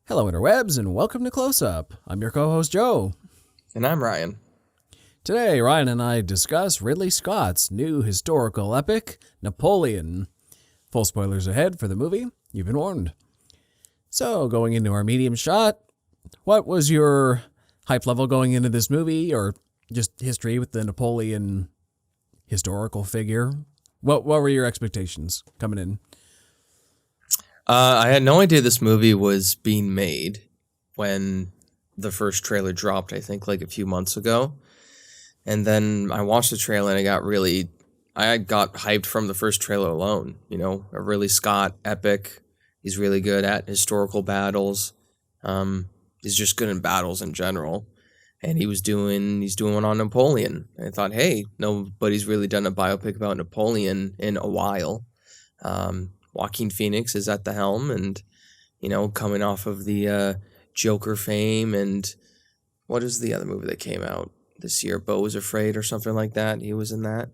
Hello, interwebs, and welcome to Close Up. I'm your co-host, Joe. And I'm Ryan. Today, Ryan and I discuss Ridley Scott's new historical epic, Napoleon. Full spoilers ahead for the movie. You've been warned. So, going into our medium shot, what was your hype level going into this movie, or just history with the Napoleon historical figure? What were your expectations coming in? I had no idea this movie was being made when the first trailer dropped, I think like a few months ago. And then I watched the trailer and I got hyped from the first trailer alone. You know, a Ridley Scott epic. He's really good at historical battles. He's just good in battles in general. And he's doing one on Napoleon. And I thought, hey, nobody's really done a biopic about Napoleon in a while. Joaquin Phoenix is at the helm and, you know, coming off of the Joker fame. And what is the other movie that came out this year? Beau Was Afraid or something like that. He was in that.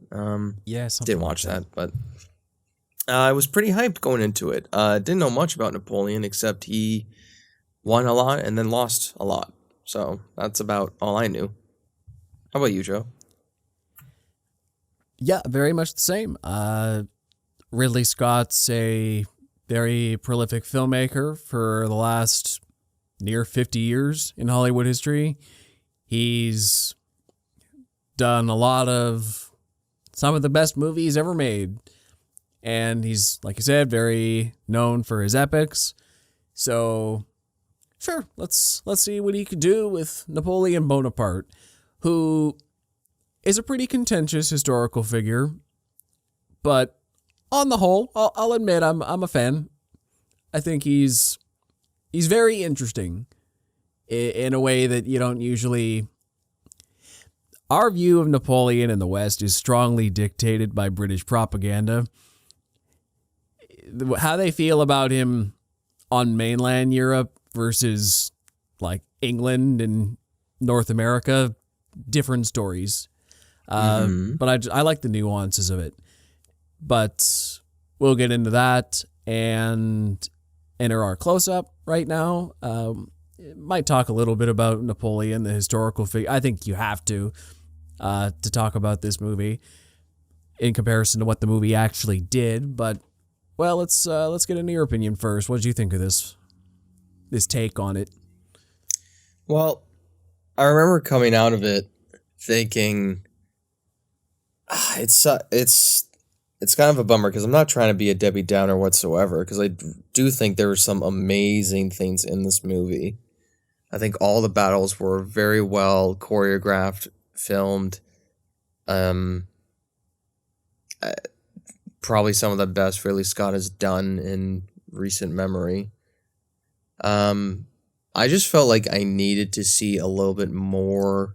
Didn't watch that, but I was pretty hyped going into it. Didn't know much about Napoleon except he won a lot and then lost a lot. So that's about all I knew. How about you, Joe? Yeah, very much the same. Ridley Scott's a very prolific filmmaker for the last near 50 years in Hollywood history. He's done a lot of some of the best movies ever made. And he's, like you said, very known for his epics. So, sure, let's see what he could do with Napoleon Bonaparte, who is a pretty contentious historical figure, but on the whole, I'll admit I'm a fan. I think he's very interesting in a way that you don't usually. Our view of Napoleon in the West is strongly dictated by British propaganda. How they feel about him on mainland Europe versus like England and North America, different stories. But I like the nuances of it. But we'll get into that and enter our close-up right now. Might talk a little bit about Napoleon, the historical figure. I think you have to talk about this movie in comparison to what the movie actually did. But, well, let's get into your opinion first. What did you think of this take on it? Well, I remember coming out of it thinking, it's kind of a bummer because I'm not trying to be a Debbie Downer whatsoever, because I do think there were some amazing things in this movie. I think all the battles were very well choreographed, filmed. Probably some of the best Ridley Scott has done in recent memory. I just felt like I needed to see a little bit more.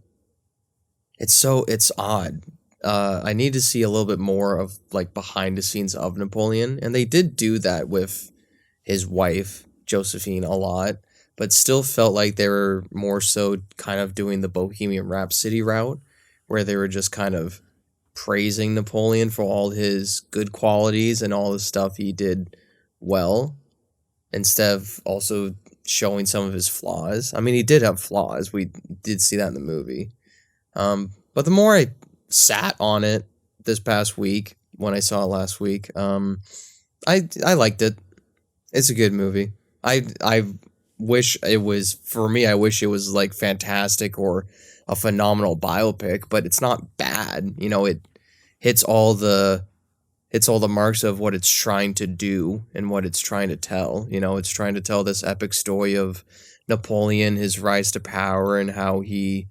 It's odd. I need to see a little bit more of like behind the scenes of Napoleon. And they did do that with his wife, Josephine, a lot, but still felt like they were more so kind of doing the Bohemian Rhapsody route, where they were just kind of praising Napoleon for all his good qualities and all the stuff he did well, instead of also showing some of his flaws. I mean, he did have flaws. We did see that in the movie. But the more I sat on it this past week, when I saw it last week, I liked it. It's a good movie. I wish it was, for me, I wish it was like fantastic or a phenomenal biopic, but it's not bad. You know, it hits all the marks of what it's trying to do and what it's trying to tell. You know, it's trying to tell this epic story of Napoleon, his rise to power, and how he,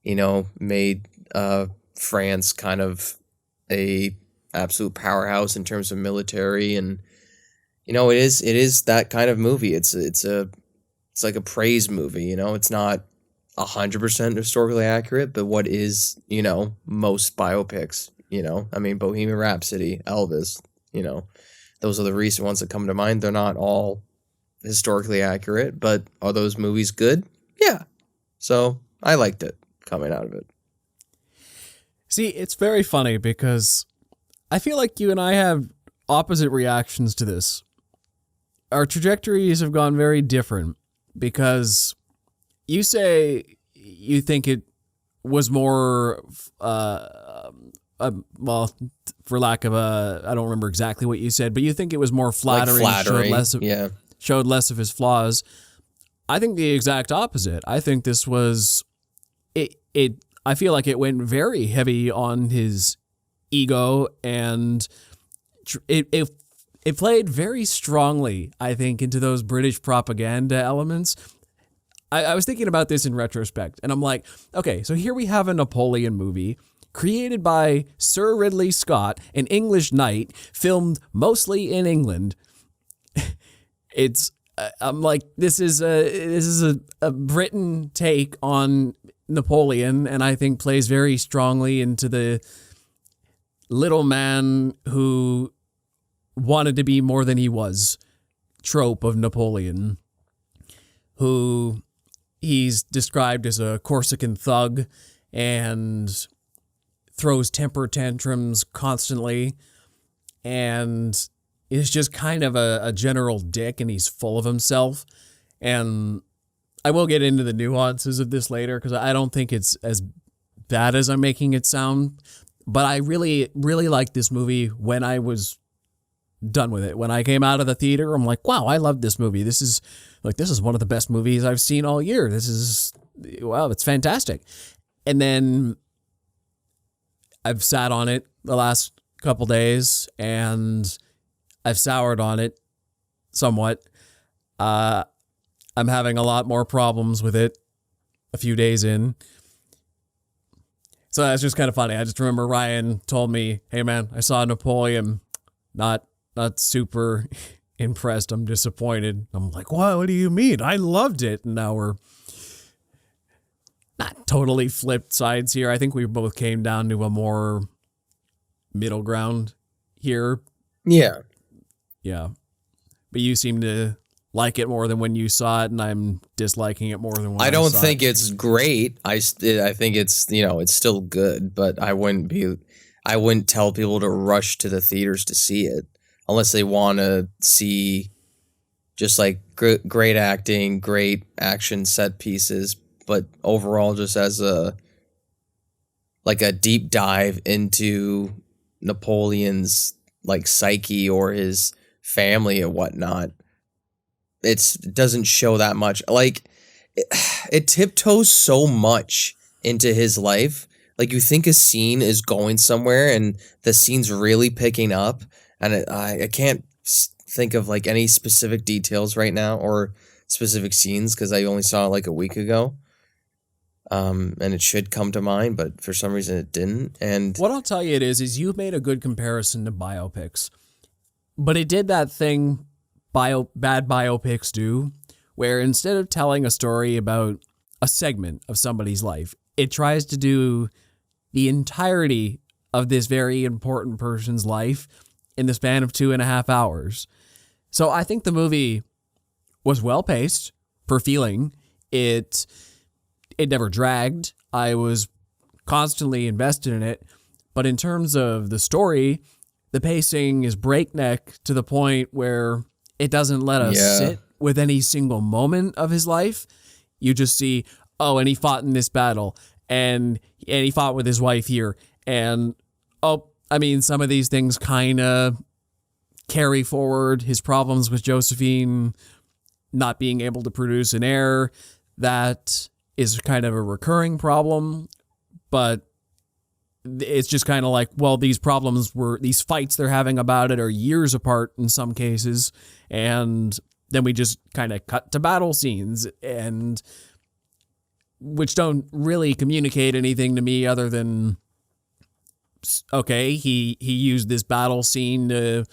you know, made France kind of a absolute powerhouse in terms of military. And you know, it is that kind of movie. It's like a praise movie. You know, it's not 100% historically accurate, but what is, you know, most biopics. You know, I mean, Bohemian Rhapsody, Elvis, you know, those are the recent ones that come to mind. They're not all historically accurate, but are those movies good? Yeah. So I liked it coming out of it. See, it's very funny because I feel like you and I have opposite reactions to this. Our trajectories have gone very different because you say you think it was more, well, for lack of I don't remember exactly what you said, but you think it was more flattering, showed less of his flaws. I think the exact opposite. I think this was, I feel like it went very heavy on his ego, and it played very strongly, I think, into those British propaganda elements. I was thinking about this in retrospect, and I'm like, okay, so here we have a Napoleon movie created by Sir Ridley Scott, an English knight, filmed mostly in England. I'm like, this is a Britain take on Napoleon, and I think plays very strongly into the little man who wanted to be more than he was trope of Napoleon, who he's described as a Corsican thug and throws temper tantrums constantly and is just kind of a general dick, and he's full of himself. And I will get into the nuances of this later because I don't think it's as bad as I'm making it sound, but I really, really liked this movie when I was done with it. When I came out of the theater, I'm like, wow, I love this movie. This is one of the best movies I've seen all year. Wow, it's fantastic. And then I've sat on it the last couple days and I've soured on it somewhat. I'm having a lot more problems with it a few days in. So that's just kind of funny. I just remember Ryan told me, hey man, I saw Napoleon, not super impressed. I'm disappointed. I'm like, what do you mean? I loved it. And now we're not totally flipped sides here. I think we both came down to a more middle ground here. Yeah. Yeah. But you seem to like it more than when you saw it, and I'm disliking it more than when I saw it. I don't think it's great. I think it's, it's still good, but I wouldn't tell people to rush to the theaters to see it unless they want to see just like great acting, great action set pieces, but overall just as a deep dive into Napoleon's like psyche or his family and whatnot. It doesn't show that much. Like it tiptoes so much into his life. Like you think a scene is going somewhere and the scene's really picking up, and I can't think of like any specific details right now or specific scenes because I only saw it like a week ago. And it should come to mind, but for some reason it didn't. And what I'll tell you is you made a good comparison to biopics, but it did that thing bad biopics do, where instead of telling a story about a segment of somebody's life, it tries to do the entirety of this very important person's life in the span of 2.5 hours. So I think the movie was well paced per feeling. It never dragged. I was constantly invested in it. But in terms of the story, the pacing is breakneck to the point where it doesn't let us sit with any single moment of his life. You just see, oh, and he fought in this battle, and he fought with his wife here. And, some of these things kind of carry forward his problems with Josephine not being able to produce an heir. That is kind of a recurring problem, but it's just kind of like, well, these fights they're having about it are years apart in some cases, and then we just kind of cut to battle scenes, and which don't really communicate anything to me other than, okay, he used this battle scene to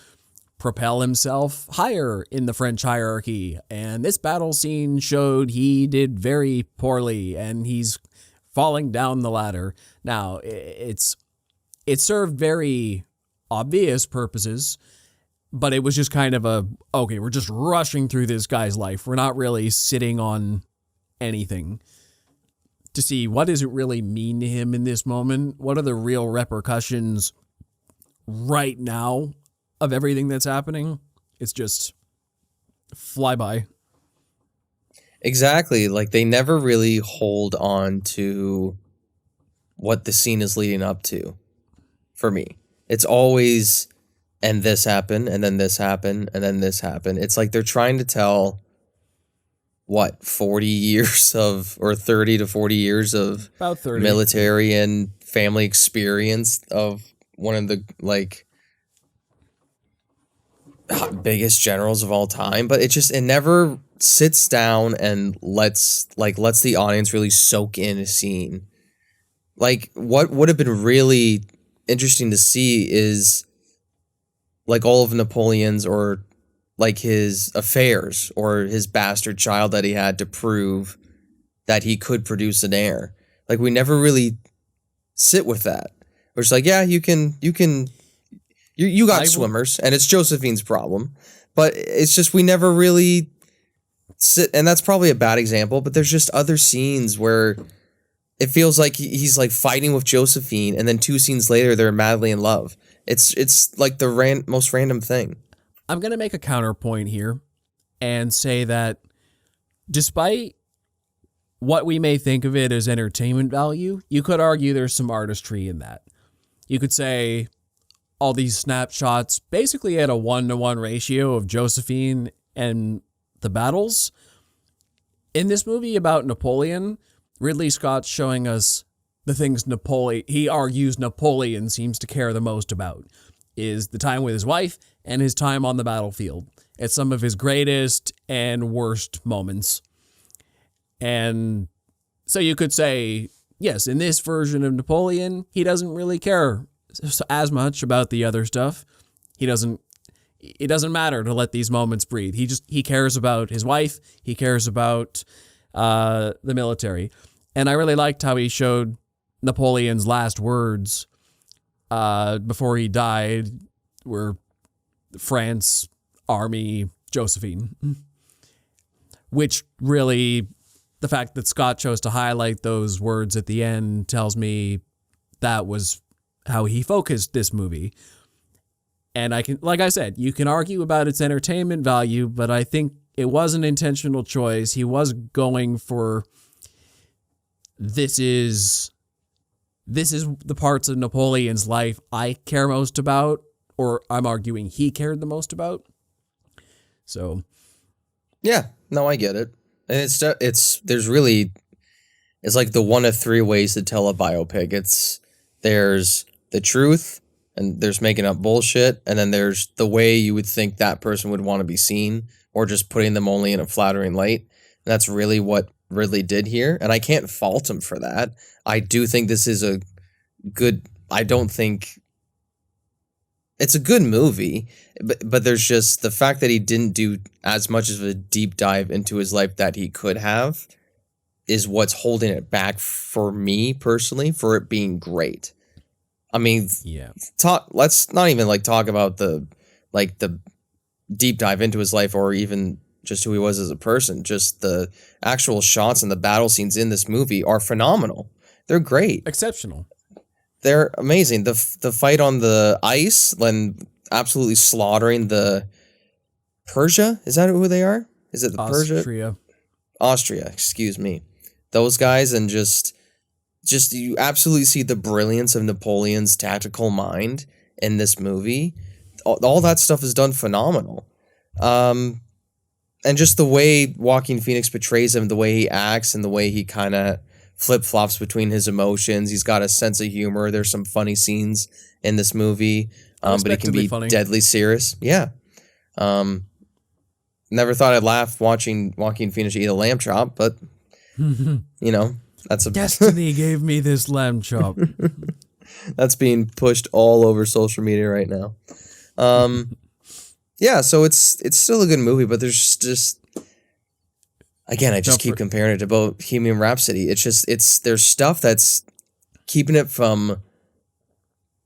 propel himself higher in the French hierarchy, and this battle scene showed he did very poorly and he's falling down the ladder. Now, it served very obvious purposes, but it was just kind of okay, we're just rushing through this guy's life. We're not really sitting on anything to see what does it really mean to him in this moment? What are the real repercussions right now of everything that's happening? It's just flyby. Exactly. Like they never really hold on to what the scene is leading up to for me. It's always, and this happened, and then this happened, and then this happened. It's like they're trying to tell what, 40 years of, or 30 to 40 years of About 30. military and family experience of one of the like biggest generals of all time, but it never sits down and lets the audience really soak in a scene. Like what would have been really interesting to see is like all of Napoleon's, or like his affairs, or his bastard child that he had to prove that he could produce an heir. Like we never really sit with that. We're just like, yeah, you got swimmers, and it's Josephine's problem. But it's just we never really sit, and that's probably a bad example, but there's just other scenes where it feels like he's like fighting with Josephine, and then 2 scenes later they're madly in love. It's like the most random thing. I'm going to make a counterpoint here and say that despite what we may think of it as entertainment value, you could argue there's some artistry in that. You could say all these snapshots basically at a 1-to-1 ratio of Josephine and the battles. In this movie about Napoleon, Ridley Scott's showing us the things he argues Napoleon seems to care the most about is the time with his wife and his time on the battlefield. It's some of his greatest and worst moments. And so you could say, yes, in this version of Napoleon, he doesn't really care as much about the other stuff. It doesn't matter to let these moments breathe. He cares about his wife. He cares about the military. And I really liked how he showed Napoleon's last words before he died were France, Army, Josephine. Which really, the fact that Scott chose to highlight those words at the end tells me that was how he focused this movie. And like I said, you can argue about its entertainment value, but I think it was an intentional choice. He was going for, this is the parts of Napoleon's life I care most about, or I'm arguing he cared the most about. So, yeah, no, I get it. And it's like the one of 3 ways to tell a biopic. There's the truth, and there's making up bullshit, and then there's the way you would think that person would want to be seen, or just putting them only in a flattering light. And that's really what Ridley did here, and I can't fault him for that. I do think this is I don't think it's a good movie, but there's just the fact that he didn't do as much of a deep dive into his life that he could have is what's holding it back for me personally, for it being great. I mean, yeah. Let's not even talk about the deep dive into his life, or even just who he was as a person. Just the actual shots and the battle scenes in this movie are phenomenal. They're great. Exceptional. They're amazing. The fight on the ice, when absolutely slaughtering the Persia. Is that who they are? Is it the Persia? Austria, excuse me. Those guys, and just you absolutely see the brilliance of Napoleon's tactical mind in this movie. All that stuff is done phenomenal. And just the way Joaquin Phoenix portrays him, the way he acts, and the way he kind of flip-flops between his emotions. He's got a sense of humor. There's some funny scenes in this movie, but he can be funny. Deadly serious. Yeah. Never thought I'd laugh watching Joaquin Phoenix eat a lamb chop, but, that's a... Destiny gave me this lamb chop. That's being pushed all over social media right now. Yeah, so it's still a good movie, but there's just... Again, I just keep comparing it to Bohemian Rhapsody. There's stuff that's keeping it from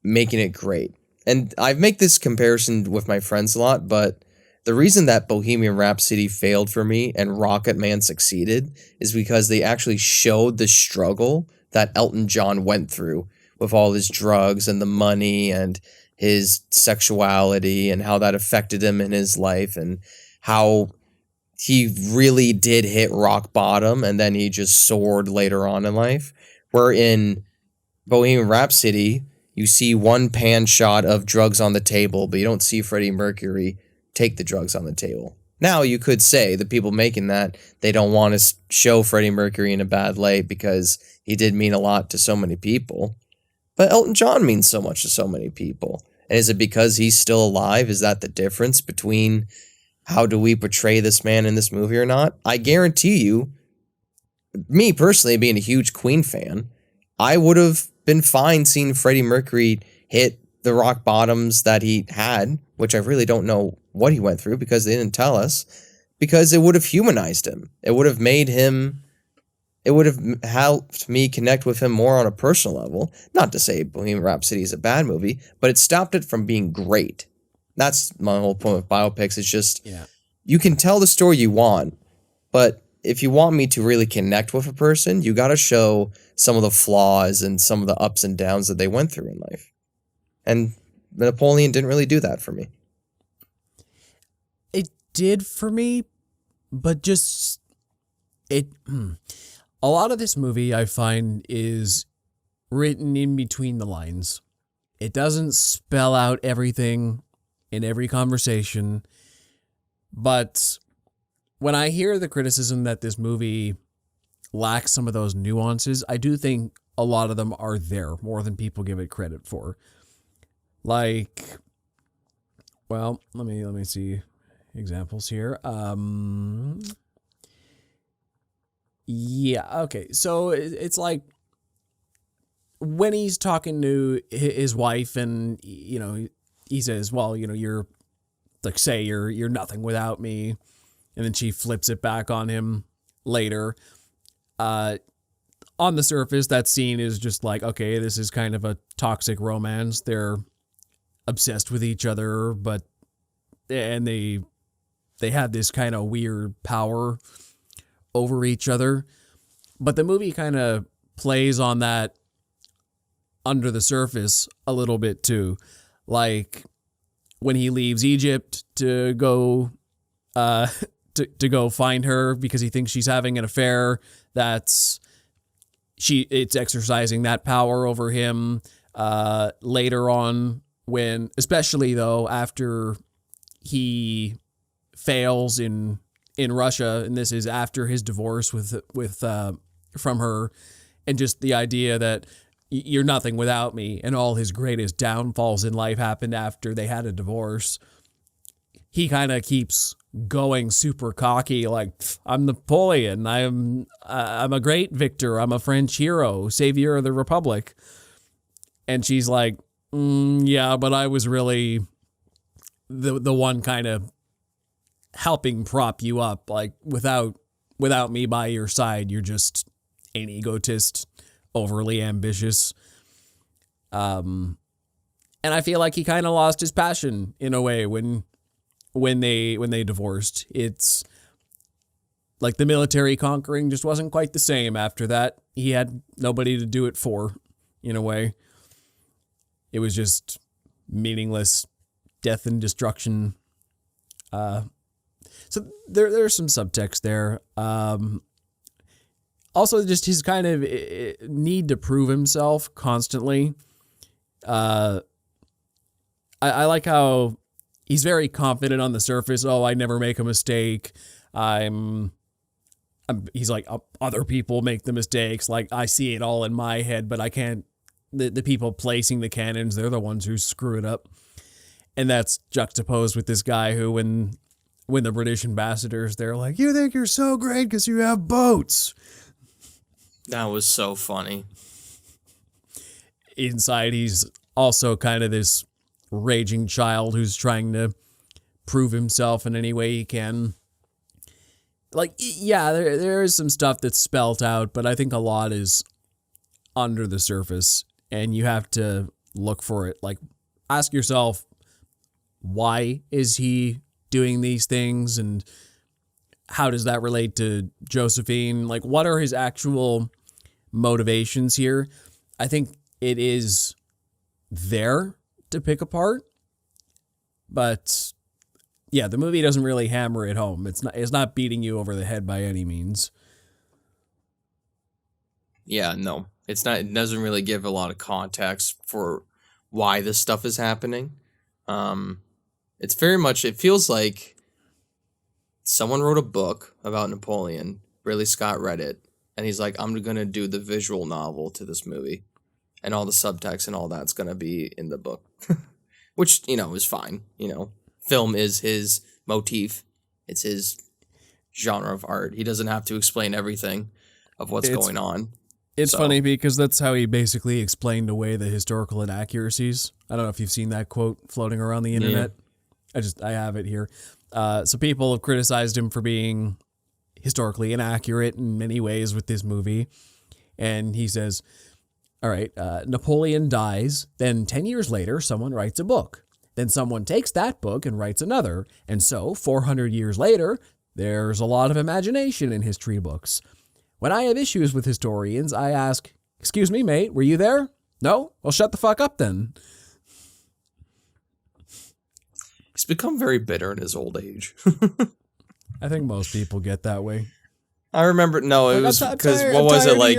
making it great. And I make this comparison with my friends a lot, but the reason that Bohemian Rhapsody failed for me and Rocket Man succeeded is because they actually showed the struggle that Elton John went through with all his drugs and the money and his sexuality, and how that affected him in his life, and how he really did hit rock bottom and then he just soared later on in life. Where in Bohemian Rhapsody, you see one pan shot of drugs on the table, but you don't see Freddie Mercury take the drugs on the table. Now, you could say the people making that, they don't want to show Freddie Mercury in a bad light because he did mean a lot to so many people. But Elton John means so much to so many people. And is it because he's still alive? Is that the difference between how do we portray this man in this movie or not? I guarantee you, me personally being a huge Queen fan, I would have been fine seeing Freddie Mercury hit the rock bottoms that he had, which I really don't know what he went through because they didn't tell us, because it would have humanized him. It would have made him, it would have helped me connect with him more on a personal level. Not to say Bohemian Rhapsody is a bad movie, but it stopped it from being great. That's my whole point with biopics. It's just, you can tell the story you want, but if you want me to really connect with a person, you got to show some of the flaws and some of the ups and downs that they went through in life. And Napoleon didn't really do that for me. It did for me, but just a lot of this movie I find is written in between the lines. It doesn't spell out everything in every conversation, but when I hear the criticism that this movie lacks some of those nuances, I do think a lot of them are there more than people give it credit for. Like, well, let me see examples here. Yeah, okay. So it's like when he's talking to his wife and, you know, he says, well, you know, you're like, say you're nothing without me. And then she flips it back on him later. On the surface, that scene is just like, okay, this is kind of a toxic romance. They're obsessed with each other, and they have this kind of weird power over each other. But the movie kind of plays on that under the surface a little bit too. Like when he leaves Egypt to go to go find her because he thinks she's having an affair, it's exercising that power over him. Later on, when, especially though, after he fails in Russia, and this is after his divorce from her, and just the idea that you're nothing without me, and all his greatest downfalls in life happened after they had a divorce. He kind of keeps going super cocky, like, I'm Napoleon, I'm a great victor, I'm a French hero, savior of the Republic. And she's like, yeah, but I was really the one kind of helping prop you up. Like, without me by your side, you're just an egotist, overly ambitious. And I feel like he kind of lost his passion in a way when they divorced. It's like the military conquering just wasn't quite the same after that. He had nobody to do it for, in a way. It was just meaningless death and destruction. So there's some subtext there. Also, just his kind of need to prove himself constantly. I like how he's very confident on the surface. Oh, I never make a mistake. He's like, other people make the mistakes. Like, I see it all in my head, but I can't. The people placing the cannons, they're the ones who screw it up. And that's juxtaposed with this guy who, when the British ambassadors, they're like, you think you're so great because you have boats. That was so funny. Inside, he's also kind of this raging child who's trying to prove himself in any way he can. Like, yeah, there is some stuff that's spelt out, but I think a lot is under the surface, and you have to look for it. Like, ask yourself, why is he doing these things, and how does that relate to Josephine? Like, what are his actual motivations here? I think it is there to pick apart, but yeah, the movie doesn't really hammer it home. It's not beating you over the head by any means. Yeah, no. It's not. It doesn't really give a lot of context for why this stuff is happening. It's very much. It feels like someone wrote a book about Napoleon. Ridley Scott read it, and he's like, "I'm gonna do the visual novel to this movie, and all the subtext and all that's gonna be in the book," which is fine. Film is his motif. It's his genre of art. He doesn't have to explain everything of what's going on. It's funny because that's how he basically explained away the historical inaccuracies. I don't know if you've seen that quote floating around the internet. Yeah. I have it here. So people have criticized him for being historically inaccurate in many ways with this movie. And he says, all right, Napoleon dies. Then 10 years later, someone writes a book. Then someone takes that book and writes another. And so 400 years later, there's a lot of imagination in history books. When I have issues with historians, I ask, excuse me, mate, were you there? No? Well, shut the fuck up then. He's become very bitter in his old age. I think most people get that way. I remember, no, it was because, what was it, like,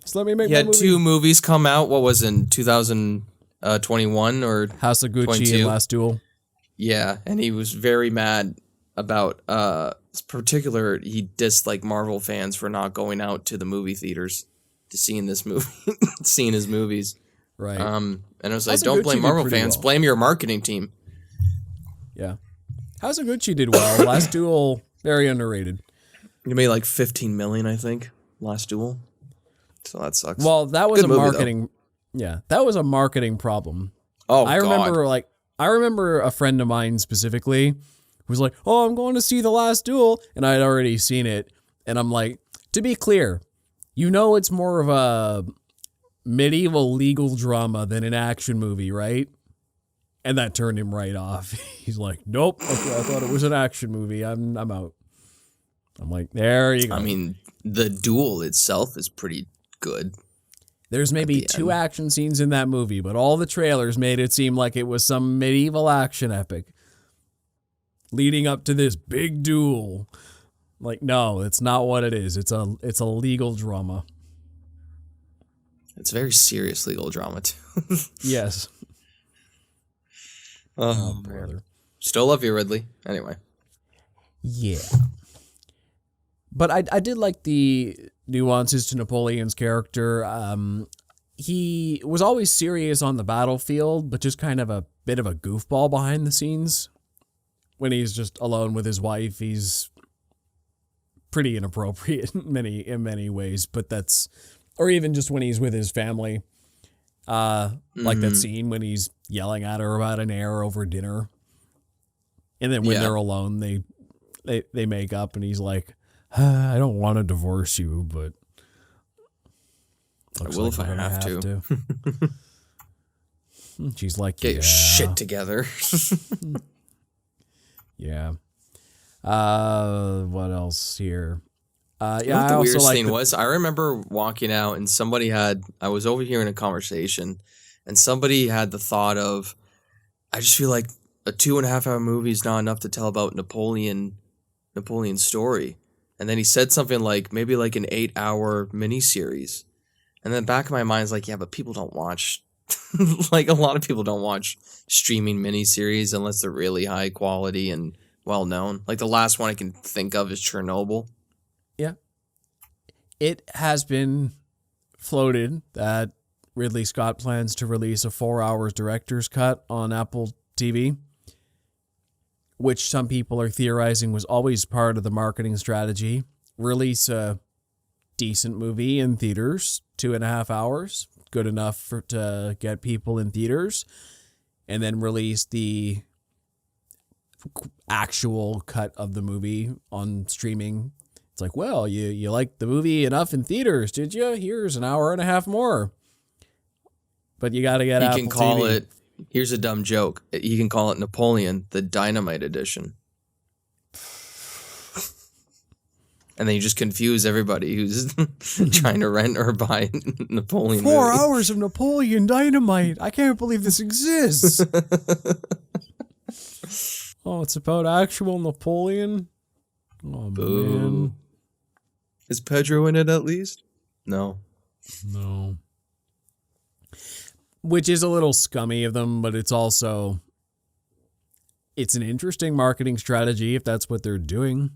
just let me make he had 2 movies come out, what was it, in 2021 or House of Gucci 22? and Last Duel. Yeah, and he was very mad about, he disliked Marvel fans for not going out to the movie theaters to seeing this movie, seeing his movies. Right. And I was like, don't blame Marvel fans, blame your marketing team. Yeah. House of Gucci did well. Last Duel, very underrated. It made like 15 million, I think, Last Duel. So that sucks. Well, that was a marketing, that was a marketing problem. Oh, I remember a friend of mine specifically who was like, oh, I'm going to see The Last Duel. And I had already seen it. And I'm like, to be clear, it's more of a medieval legal drama than an action movie, right? And that turned him right off. He's like, nope, okay, I thought it was an action movie. I'm out. I'm like, there you go. I mean, the duel itself is pretty good. There's maybe 2 action scenes in that movie, but all the trailers made it seem like it was some medieval action epic leading up to this big duel. Like, no, it's not what it is. It's a legal drama. It's a very serious legal drama, too. Yes. Oh, brother. Still love you, Ridley. Anyway. Yeah. But I did like the nuances to Napoleon's character. He was always serious on the battlefield, but just kind of a bit of a goofball behind the scenes. When he's just alone with his wife, he's pretty inappropriate in many ways, but or even just when he's with his family. Like that scene when he's yelling at her about an heir over dinner. And then when they're alone, they make up and he's like, I don't want to divorce you, but I will if I have to. She's like, get your shit together. Yeah. What else here? What the weirdest thing was, I remember walking out and I was overhearing a conversation and somebody had the thought of, I just feel like a 2.5-hour movie is not enough to tell about Napoleon's story. And then he said something like, maybe like an 8-hour miniseries. And then back of my mind is like, yeah, but people don't watch, like a lot of people don't watch streaming miniseries unless they're really high quality and well known. Like the last one I can think of is Chernobyl. Yeah. It has been floated that Ridley Scott plans to release a 4 hours director's cut on Apple TV, which some people are theorizing was always part of the marketing strategy. Release a decent movie in theaters, 2.5 hours, good enough to get people in theaters, and then release the actual cut of the movie on streaming. It's like, well, you liked the movie enough in theaters, did you? Here's an hour and a half more. But you got to get Apple TV. You can call it, here's a dumb joke, you can call it Napoleon, the Dynamite Edition. And then you just confuse everybody who's trying to rent or buy Napoleon 4 hours of Napoleon Dynamite. I can't believe this exists. Oh, it's about actual Napoleon? Oh, Boo. man. Is Pedro in it at least? No. No. Which is a little scummy of them, but it's also... It's an interesting marketing strategy if that's what they're doing.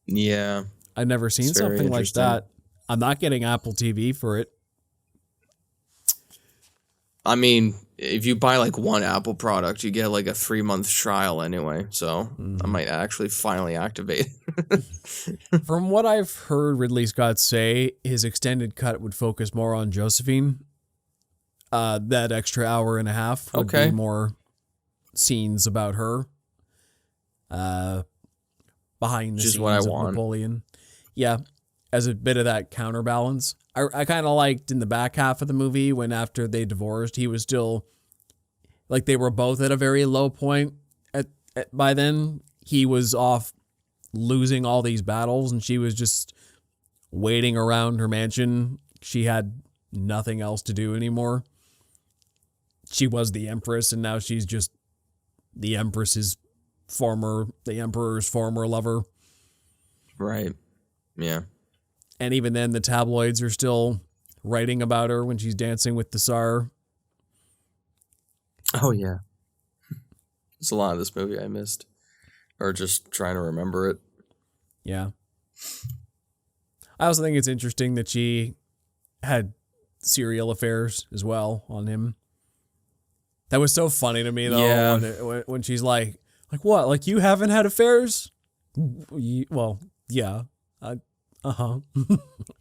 Yeah. I've never seen something like that. I'm not getting Apple TV for it. I mean, if you buy like one Apple product, you get like a 3-month trial anyway. So I might actually finally activate. From what I've heard Ridley Scott say, his extended cut would focus more on Josephine. That extra hour and a half would be more scenes about her. Behind the Just scenes what I of want. Napoleon. Yeah, as a bit of that counterbalance. I kind of liked in the back half of the movie when after they divorced, he was still, like they were both at a very low point by then. He was off losing all these battles and she was just waiting around her mansion. She had nothing else to do anymore. She was the empress and now she's just the emperor's former lover. Right. Yeah. And even then, the tabloids are still writing about her when she's dancing with the Tsar. Oh, yeah. There's a lot of this movie I missed. Or just trying to remember it. Yeah. I also think it's interesting that she had serial affairs as well on him. That was so funny to me, though, Yeah. when she's like, what? Like, you haven't had affairs? Well, yeah. Uh-huh.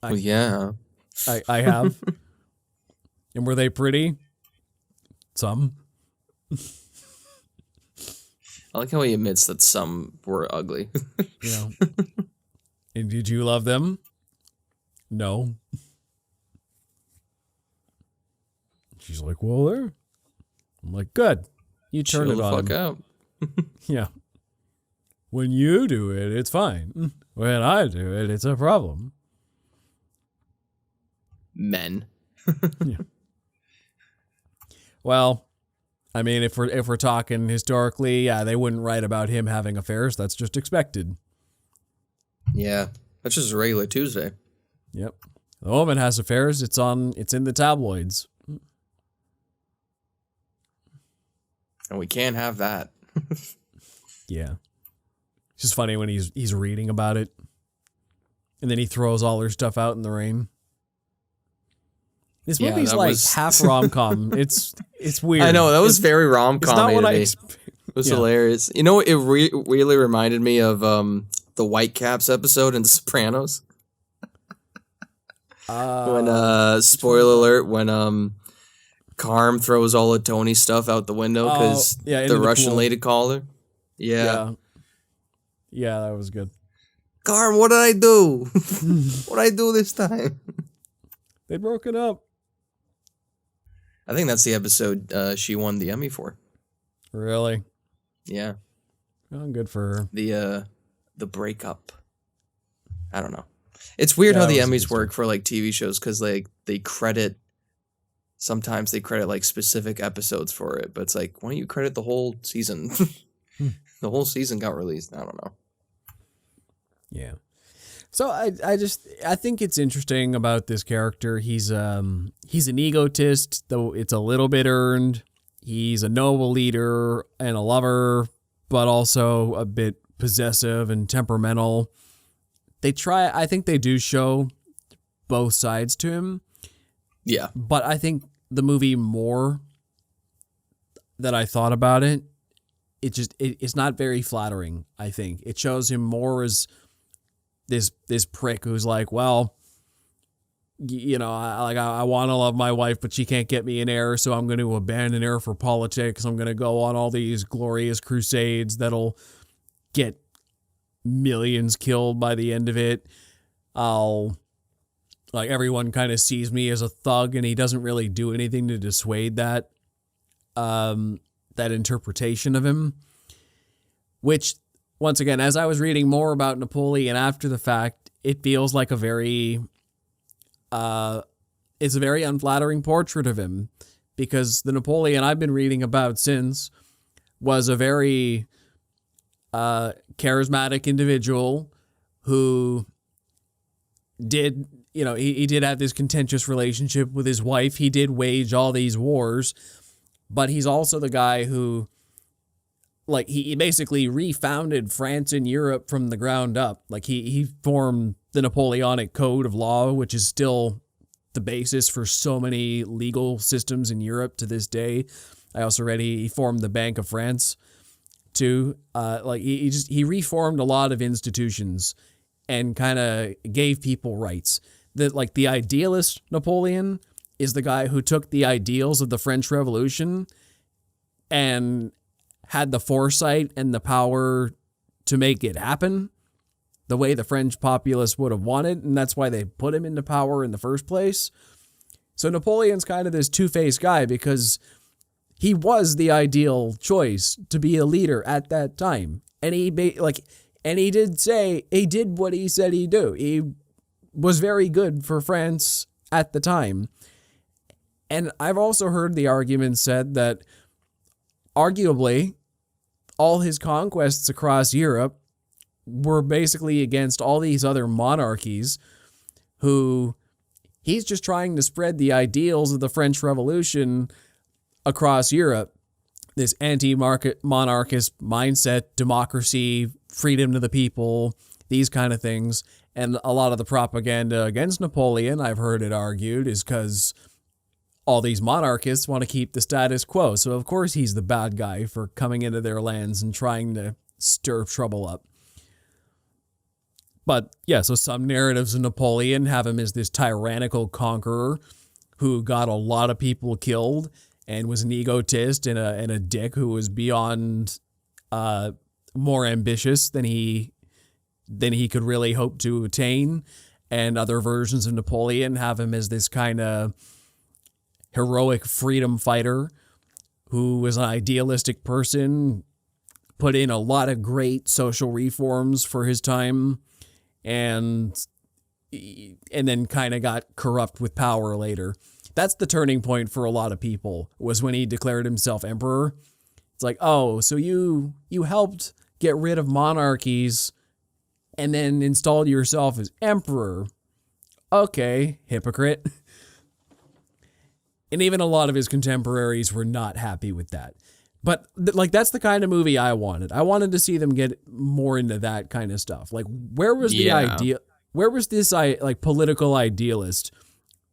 Well, yeah. I have. And were they pretty? Some. I like how he admits that some were ugly. Yeah. And did you love them? No. She's like, well, there. I'm like, good. You turn Chill it the on. fuck out. Yeah. When you do it, it's fine. When I do it, it's a problem. Men. Yeah. Well, I mean, if we're talking historically, yeah, they wouldn't write about him having affairs. That's just expected. Yeah. That's just a regular Tuesday. Yep. The woman has affairs. It's in the tabloids. And we can't have that. Yeah. It's just funny when he's reading about it. And then he throws all her stuff out in the rain. This movie's like half rom-com. It's weird. I know, that was very rom-com. It's not what It was hilarious. You know, it really reminded me of the Whitecaps episode in The Sopranos. When spoiler alert, when Carm throws all of Tony's stuff out the window because the Russian lady called her. Yeah. Yeah, that was good. Carm, what did I do? What did I do this time? They broke it up. I think that's the episode she won the Emmy for. Really? Yeah. Oh, good for her. The breakup. I don't know. It's weird how the Emmys work for like TV shows because like sometimes they credit like specific episodes for it, but it's like, why don't you credit the whole season? The whole season got released. I don't know. Yeah. So I think it's interesting about this character. He's an egotist, though it's a little bit earned. He's a noble leader and a lover, but also a bit possessive and temperamental. I think they do show both sides to him. Yeah. But I think the movie more that I thought about it, it's not very flattering, I think. It shows him more as this prick who's like, well, you know, I want to love my wife, but she can't get me an heir, so I'm going to abandon her for politics. I'm going to go on all these glorious crusades that'll get millions killed by the end of it. Everyone kind of sees me as a thug, and he doesn't really do anything to dissuade that interpretation of him. Which, once again, as I was reading more about Napoleon after the fact, it feels like it's a very unflattering portrait of him, because the Napoleon I've been reading about since was a very charismatic individual who did, he did have this contentious relationship with his wife. He did wage all these wars, but he's also the guy who, like, he basically refounded France and Europe from the ground up. Like, he formed the Napoleonic Code of Law, which is still the basis for so many legal systems in Europe to this day. I also read he formed the Bank of France too. He reformed a lot of institutions and kind of gave people rights. The idealist Napoleon is the guy who took the ideals of the French Revolution and had the foresight and the power to make it happen the way the French populace would have wanted, and that's why they put him into power in the first place. So Napoleon's kind of this two-faced guy because he was the ideal choice to be a leader at that time. And he did what he said he'd do. He was very good for France at the time. And I've also heard the argument said that arguably all his conquests across Europe were basically against all these other monarchies who he's just trying to spread the ideals of the French Revolution across Europe. This anti-monarchist mindset, democracy, freedom to the people, these kind of things. And a lot of the propaganda against Napoleon, I've heard it argued, is because all these monarchists want to keep the status quo. So of course he's the bad guy for coming into their lands and trying to stir trouble up. But yeah, so some narratives of Napoleon have him as this tyrannical conqueror who got a lot of people killed and was an egotist and a dick who was beyond more ambitious than he could really hope to attain. And other versions of Napoleon have him as this kind of heroic freedom fighter who was an idealistic person, put in a lot of great social reforms for his time, and then kind of got corrupt with power later. That's the turning point for a lot of people, was when he declared himself emperor. It's like, oh, so you helped get rid of monarchies and then installed yourself as emperor. Okay, hypocrite. And even a lot of his contemporaries were not happy with that. But that's the kind of movie I wanted. I wanted to see them get more into that kind of stuff. Like, where was the idea? Where was this political idealist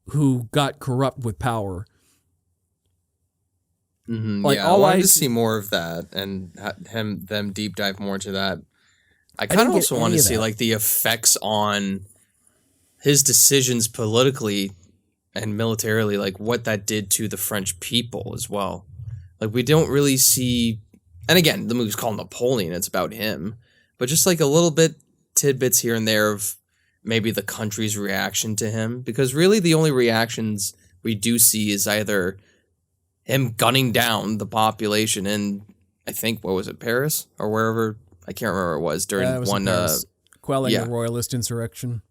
who got corrupt with power? Mm-hmm, I wanted to see more of that and them deep dive more into that. I kind of also want to see the effects on his decisions politically and militarily, what that did to the French people as well. We don't really see, and again, the movie's called Napoleon, it's about him, but just a little bit tidbits here and there of maybe the country's reaction to him, because really the only reactions we do see is either him gunning down the population in, I think, what was it, Paris or wherever, I can't remember where it was, during quelling the royalist insurrection.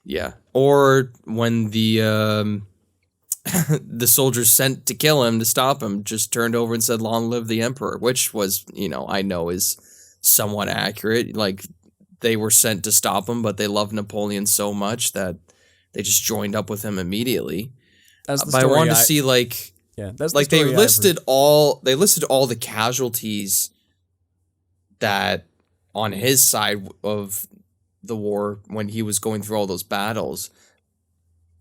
Yeah, or when the the soldiers sent to kill him, to stop him, just turned over and said, "Long live the emperor," which was, I know is somewhat accurate. They were sent to stop him, but they loved Napoleon so much that they just joined up with him immediately. That's the but story I wanted to see that's the story they listed all the casualties that on his side of the war when he was going through all those battles.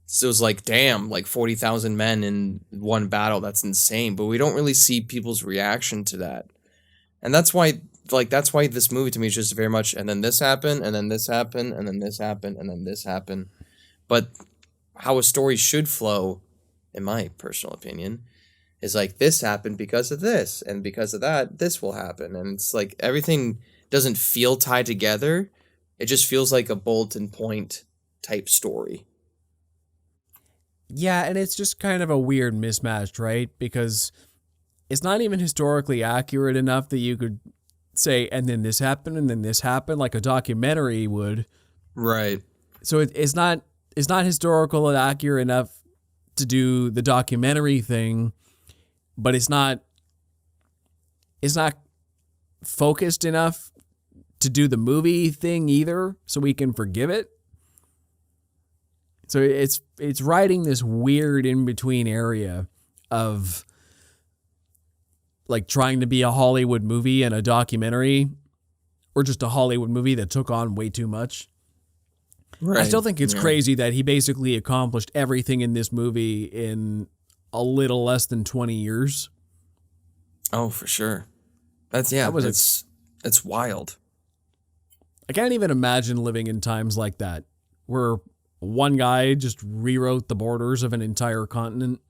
So it was damn, 40,000 men in one battle. That's insane. But we don't really see people's reaction to that. And that's why this movie to me is just very much, and then this happened, and then this happened, and then this happened, and then this happened. But how a story should flow, in my personal opinion, is this happened because of this, and because of that, this will happen. And it's everything doesn't feel tied together. It just feels like a bulletin point type story. Yeah, and it's just kind of a weird mismatch, right? Because it's not even historically accurate enough that you could say, and then this happened, and then this happened, like a documentary would. Right. So it's not historical and accurate enough to do the documentary thing, but it's not focused enough to do the movie thing either, so we can forgive it. So it's riding this weird in-between area of like trying to be a Hollywood movie and a documentary, or just a Hollywood movie that took on way too much. Right. I still think it's crazy that he basically accomplished everything in this movie in a little less than 20 years. Oh, for sure. It's wild. I can't even imagine living in times like that, where one guy just rewrote the borders of an entire continent.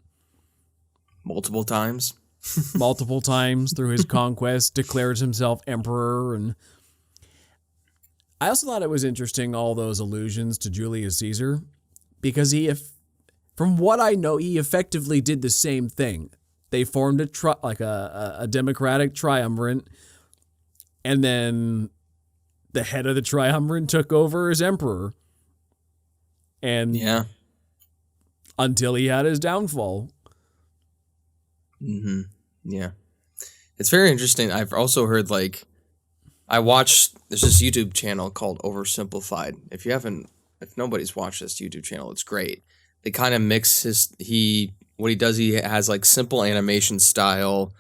Multiple times Through his conquest, declares himself emperor. And I also thought it was interesting, all those allusions to Julius Caesar, because from what I know, he effectively did the same thing. They formed a democratic triumvirate, and then the head of the triumvirate took over as emperor. And until he had his downfall. Mm-hmm. Yeah. It's very interesting. I've also heard, like, there's this YouTube channel called Oversimplified. If nobody's watched this YouTube channel, it's great. They kind of mix he has like simple animation style,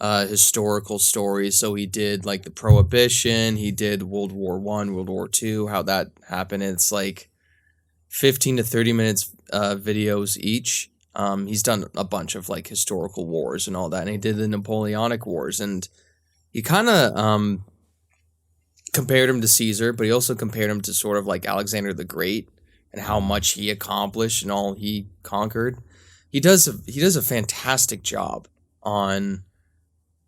historical stories. So he did like the Prohibition, he did World War I, World War II, how that happened. It's like 15 to 30 minutes videos each. He's done a bunch of like historical wars and all that, and he did the Napoleonic Wars, and he kind of compared him to Caesar, but he also compared him to sort of like Alexander the Great and how much he accomplished and all he conquered. He does a fantastic job on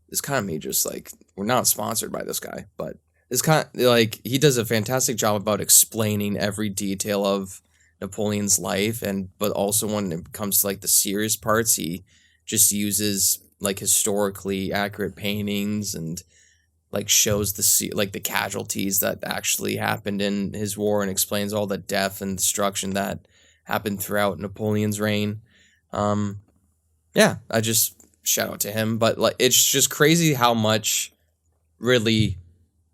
this. Kind of me just like, we're not sponsored by this guy, but it's kind of like he does a fantastic job about explaining every detail of Napoleon's life, but also when it comes to like the serious parts, he just uses like historically accurate paintings and like shows the casualties that actually happened in his war, and explains all the death and destruction that happened throughout Napoleon's reign. I just shout out to him, but like it's just crazy how much Ridley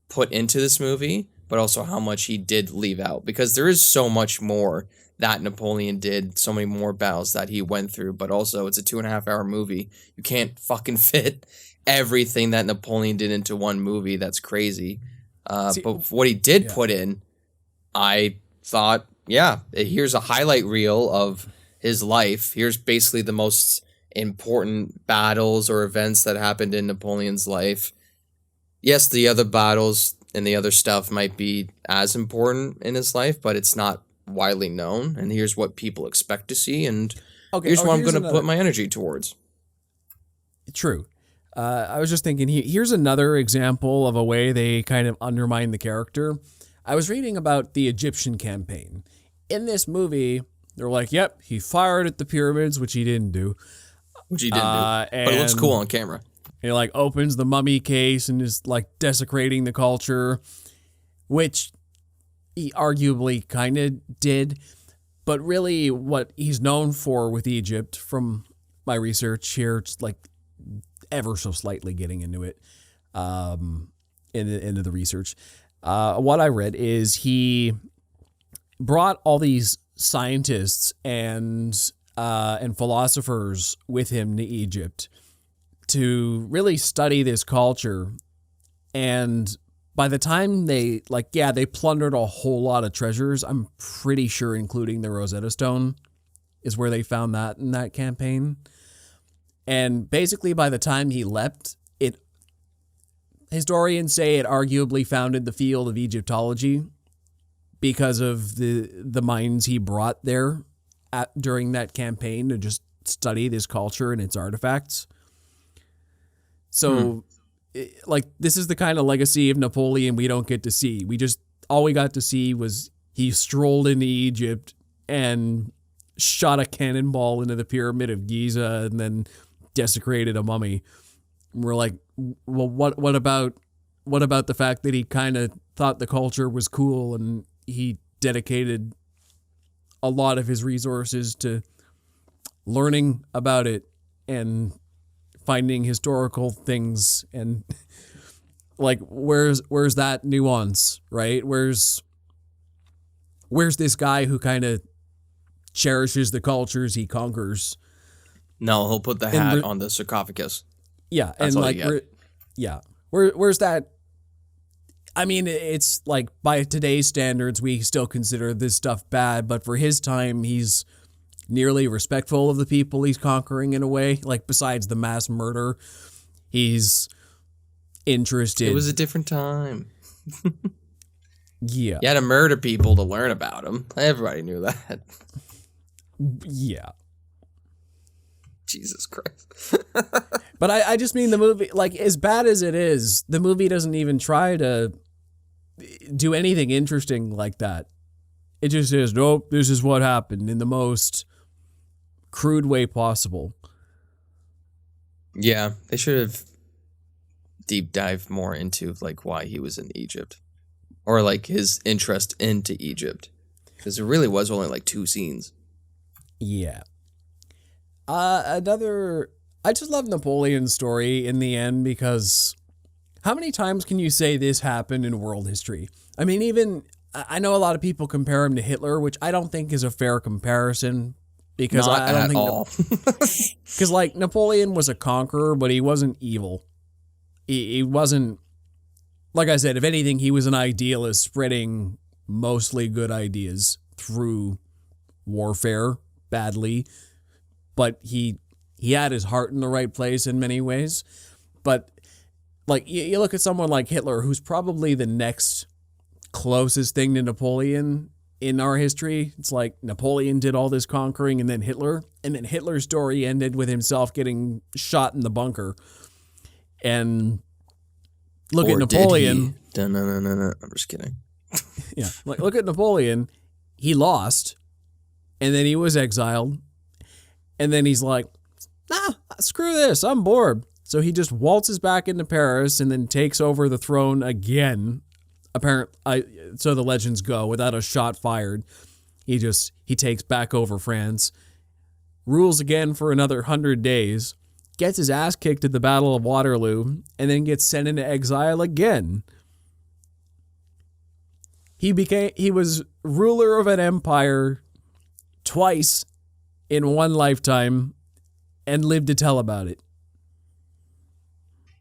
put into this movie, but also how much he did leave out, because there is so much more that Napoleon did, so many more battles that he went through, but also it's a 2.5 hour movie. You can't fucking fit everything that Napoleon did into one movie. That's crazy. But what he did put in, I thought, here's a highlight reel of his life. Here's basically the most important battles or events that happened in Napoleon's life. Yes, the other battles and the other stuff might be as important in his life, but it's not widely known. And here's what people expect to see, and here's what I'm going to put my energy towards. True. I was just thinking, here's another example of a way they kind of undermine the character. I was reading about the Egyptian campaign. In this movie, they're like, yep, he fired at the pyramids, which he didn't do. But it looks cool on camera. He like opens the mummy case and is like desecrating the culture, which he arguably kind of did. But really what he's known for with Egypt, from my research here, just like ever so slightly getting into it, into the research, what I read is he brought all these scientists and philosophers with him to Egypt to really study this culture. And by the time they plundered a whole lot of treasures, I'm pretty sure including the Rosetta Stone is where they found that in that campaign. And basically by the time he left, historians say it arguably founded the field of Egyptology because of the minds he brought there during that campaign to just study this culture and its artifacts. So, this is the kind of legacy of Napoleon we don't get to see. All we got to see was he strolled into Egypt and shot a cannonball into the Pyramid of Giza and then desecrated a mummy. And we're like, well, what about the fact that he kind of thought the culture was cool and he dedicated a lot of his resources to learning about it and finding historical things and Like, where's that nuance, right? Where's this guy who kind of cherishes the cultures he conquers? No, he'll put the hat on the sarcophagus. Yeah, That's and all like, you get. where's that? I mean, it's like by today's standards, we still consider this stuff bad, but for his time, he's nearly respectful of the people he's conquering in a way. Like, besides the mass murder, he's interested. It was a different time. Yeah. You had to murder people to learn about them. Everybody knew that. Yeah. Jesus Christ. But I just mean the movie, like, as bad as it is, the movie doesn't even try to do anything interesting like that. It just says, nope, this is what happened in the most crude way possible. Yeah, they should have deep dived more into like why he was in Egypt, or like his interest into Egypt, because there really was only like 2 scenes. Yeah. I just love Napoleon's story in the end, because how many times can you say this happened in world history? I mean, even I know a lot of people compare him to Hitler, which I don't think is a fair comparison, because Not I don't at think all. because like Napoleon was a conqueror, but he wasn't evil. He wasn't, like I said, if anything, he was an idealist spreading mostly good ideas through warfare badly, but he had his heart in the right place in many ways. But like you look at someone like Hitler, who's probably the next closest thing to Napoleon in our history. It's like Napoleon did all this conquering, and then Hitler's story ended with himself getting shot in the bunker. And look at Napoleon. No, I'm just kidding. Yeah, like look at Napoleon. He lost, and then he was exiled, and then he's like, nah, screw this, I'm bored. So he just waltzes back into Paris and then takes over the throne again. So the legends go, without a shot fired. He takes back over France, rules again for another 100 days, gets his ass kicked at the Battle of Waterloo, and then gets sent into exile again. He was ruler of an empire twice in one lifetime and lived to tell about it.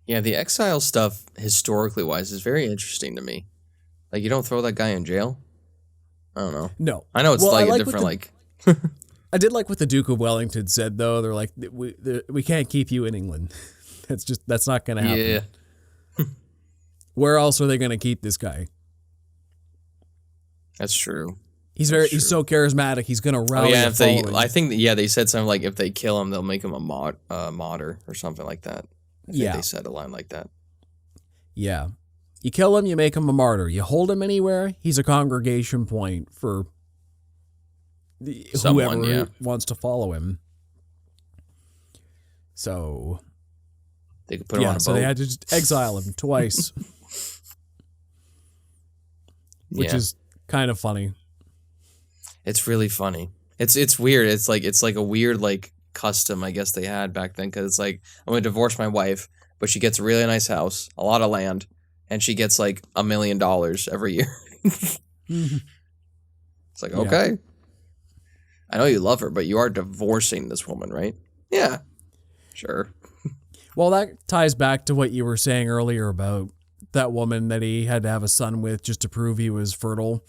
Yeah, the exile stuff, historically wise, is very interesting to me. Like, you don't throw that guy in jail? I don't know. No. I know it's Well, like I a different, like... I did like what the Duke of Wellington said, though. They're like, we can't keep you in England. That's not going to happen. Yeah. Where else are they going to keep this guy? That's true. He's so charismatic. He's going to rally a following. I think they said something like if they kill him, they'll make him a martyr or something like that. I think they said a line like that. Yeah. You kill him, you make him a martyr. You hold him anywhere, he's a congregation point for whoever wants to follow him. So they could put him on a boat. So they had to just exile him twice. Which is kind of funny. It's really funny. It's weird. It's like a weird like custom I guess they had back then, because it's like, I'm gonna divorce my wife, but she gets a really nice house, a lot of land, and she gets like $1 million every year. It's like, okay, I know you love her, but you are divorcing this woman, right? Yeah, sure. Well, that ties back to what you were saying earlier about that woman that he had to have a son with just to prove he was fertile.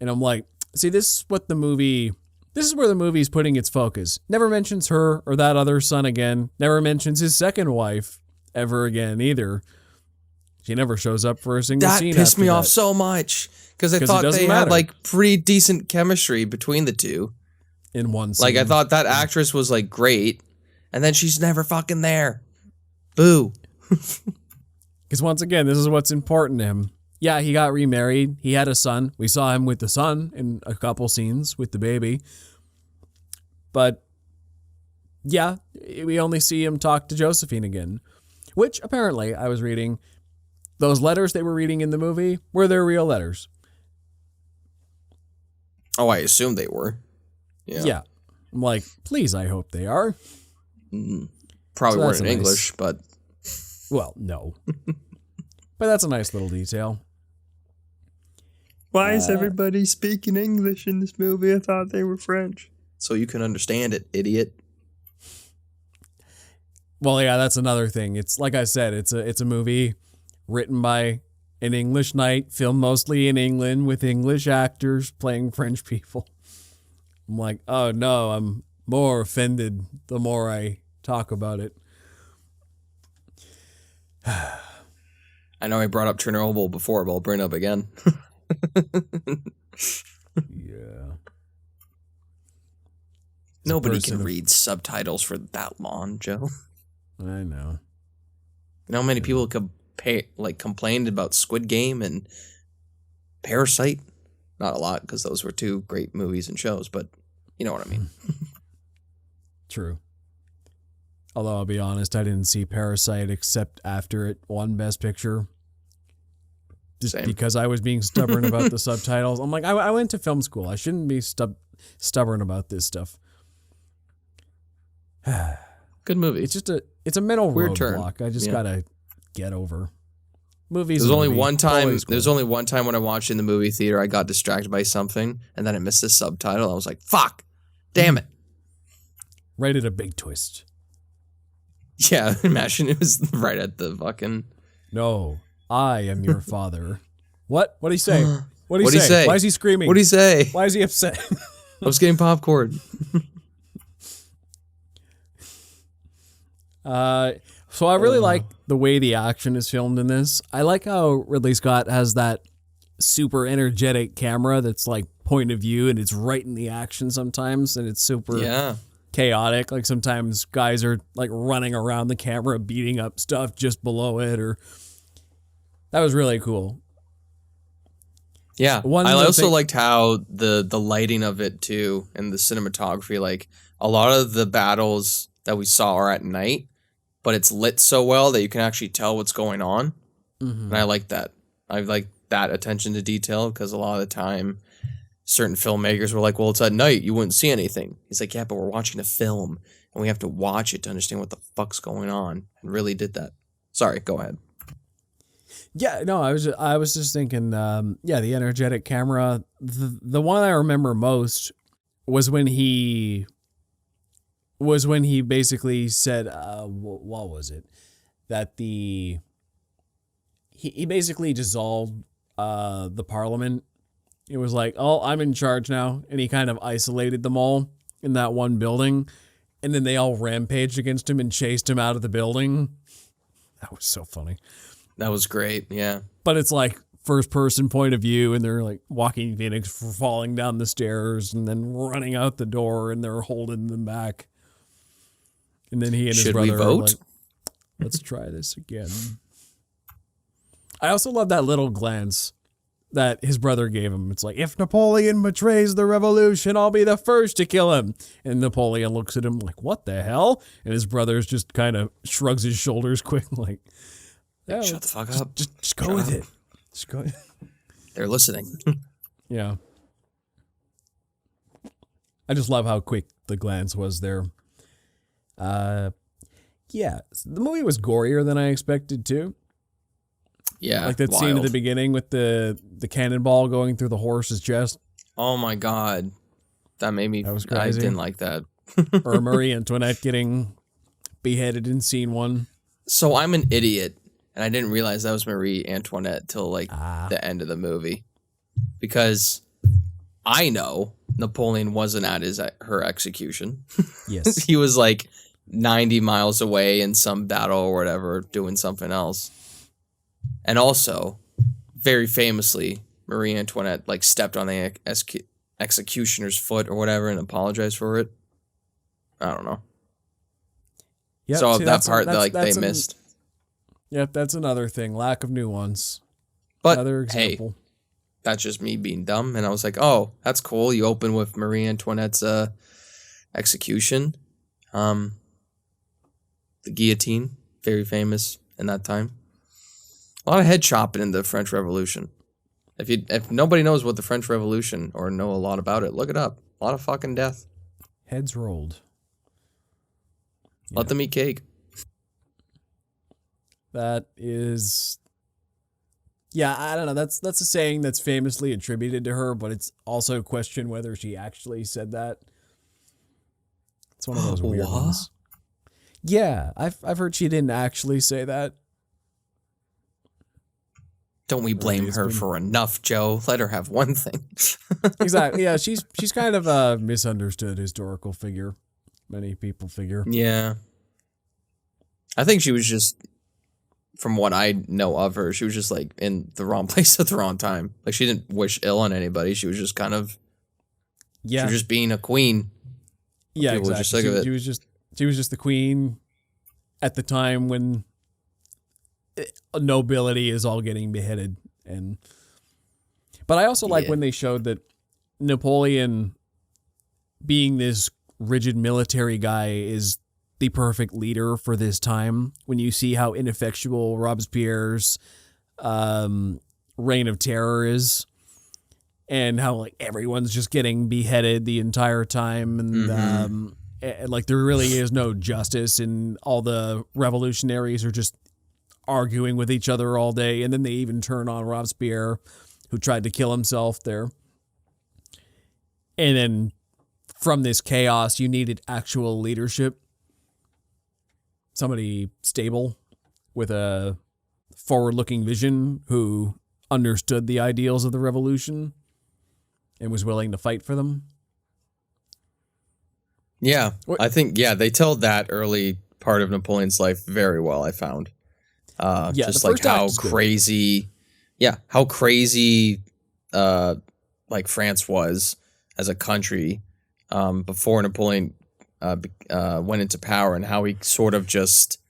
And I'm like, see, this is where the movie's putting its focus. Never mentions her or that other son again. Never mentions his second wife ever again either. She never shows up for a single scene. That pissed me off so much, because I thought they had like pretty decent chemistry between the two. In one scene. Like, I thought that actress was like great, and then she's never fucking there. Boo. Because once again, this is what's important to him. Yeah, he got remarried. He had a son. We saw him with the son in a couple scenes with the baby. But yeah, we only see him talk to Josephine again. Which apparently, I was reading, those letters they were reading in the movie were their real letters. Oh, I assume they were. Yeah. I'm like, please, I hope they are. Mm-hmm. Probably weren't in English, but... Well, no. But that's a nice little detail. Why is everybody speaking English in this movie? I thought they were French. So you can understand it, idiot. Well, yeah, that's another thing. It's like I said, it's a movie written by an English knight, filmed mostly in England with English actors playing French people. I'm like, oh no, I'm more offended the more I talk about it. I know I brought up Chernobyl before, but I'll bring it up again. Yeah. Nobody can read subtitles for that long, Joe. I know. You know how many people complained about Squid Game and Parasite? Not a lot, because those were two great movies and shows, but you know what I mean. True. Although I'll be honest, I didn't see Parasite except after it won Best Picture. Just Same. because I was being stubborn about the subtitles. I'm like, I went to film school. I shouldn't be stubborn about this stuff. Good movie. It's a mental Weird turn. roadblock. I just gotta get over. Movies. There's only one time. There's only one time when I watched in the movie theater, I got distracted by something, and then I missed the subtitle. I was like, "Fuck, damn it!" Right at a big twist. Yeah, imagine it was right at the fucking. No, I am your father. What? What'd he say? What'd he say? Why is he screaming? What'd he say? Why is he upset? I was getting popcorn. So I really like the way the action is filmed in this. I like how Ridley Scott has that super energetic camera that's like point of view, and it's right in the action sometimes, and it's super chaotic. Like sometimes guys are like running around the camera beating up stuff just below it, or that was really cool. Yeah, I also liked how the lighting of it too, and the cinematography. Like a lot of the battles that we saw are at night, but it's lit so well that you can actually tell what's going on. Mm-hmm. And I like that. I like that attention to detail, because a lot of the time certain filmmakers were like, well, it's at night, you wouldn't see anything. He's like, yeah, but we're watching a film and we have to watch it to understand what the fuck's going on. And really did that. Sorry, go ahead. Yeah, no, I was just thinking, the energetic camera. The one I remember most was when he basically said, what was it? That he basically dissolved the parliament. It was like, oh, I'm in charge now. And he kind of isolated them all in that one building. And then they all rampaged against him and chased him out of the building. That was so funny. That was great, yeah. But it's like first person point of view, and they're like Joaquin Phoenix falling down the stairs and then running out the door, and they're holding them back. And then he and his brother are like, let's try this again. I also love that little glance that his brother gave him. It's like, if Napoleon betrays the revolution, I'll be the first to kill him. And Napoleon looks at him like, what the hell? And his brother's just kind of shrugs his shoulders quick, like, yeah, shut the fuck up. Just go with it. Just go. They're listening. Yeah. I just love how quick the glance was there. Yeah, the movie was gorier than I expected too. Yeah, like that scene at the beginning with the cannonball going through the horse's chest. Oh my god, that made me. That was crazy. I didn't like that. Or Marie Antoinette getting beheaded in scene 1. So I'm an idiot, and I didn't realize that was Marie Antoinette till like the end of the movie, because I know Napoleon wasn't at her execution. Yes, he was like 90 miles away in some battle or whatever, doing something else. And also, very famously, Marie Antoinette like stepped on the executioner's foot or whatever and apologized for it. I don't know. Yep, so that part that they missed. Yep, that's another thing. Lack of nuance. But another example. Hey, that's just me being dumb. And I was like, oh, that's cool. You open with Marie Antoinette's execution. The guillotine, very famous in that time. A lot of head chopping in the French Revolution. If nobody knows what the French Revolution or know a lot about it, look it up. A lot of fucking death. Heads rolled. Let them eat cake. That is Yeah, I don't know. That's a saying that's famously attributed to her, but it's also questioned whether she actually said that. It's one of those weird What? ones. Yeah, I've heard she didn't actually say that. Don't we blame her for enough, Joe? Let her have one thing. Exactly. Yeah, she's kind of a misunderstood historical figure. Many people figure. Yeah. I think she was just, from what I know of her, she was just like in the wrong place at the wrong time. Like she didn't wish ill on anybody. She was just kind of, she was just being a queen. Yeah, People were exactly. just sick of it. She was just the queen at the time when nobility is all getting beheaded, but I also like when they showed that Napoleon, being this rigid military guy, is the perfect leader for this time. When you see how ineffectual Robespierre's reign of terror is, and how like everyone's just getting beheaded the entire time, and like there really is no justice, and all the revolutionaries are just arguing with each other all day, and then they even turn on Robespierre, who tried to kill himself there. And then from this chaos, you needed actual leadership. Somebody stable with a forward-looking vision who understood the ideals of the revolution and was willing to fight for them. Yeah, I think, they told that early part of Napoleon's life very well, I found. Just like how crazy, like France was as a country before Napoleon went into power, and how he sort of just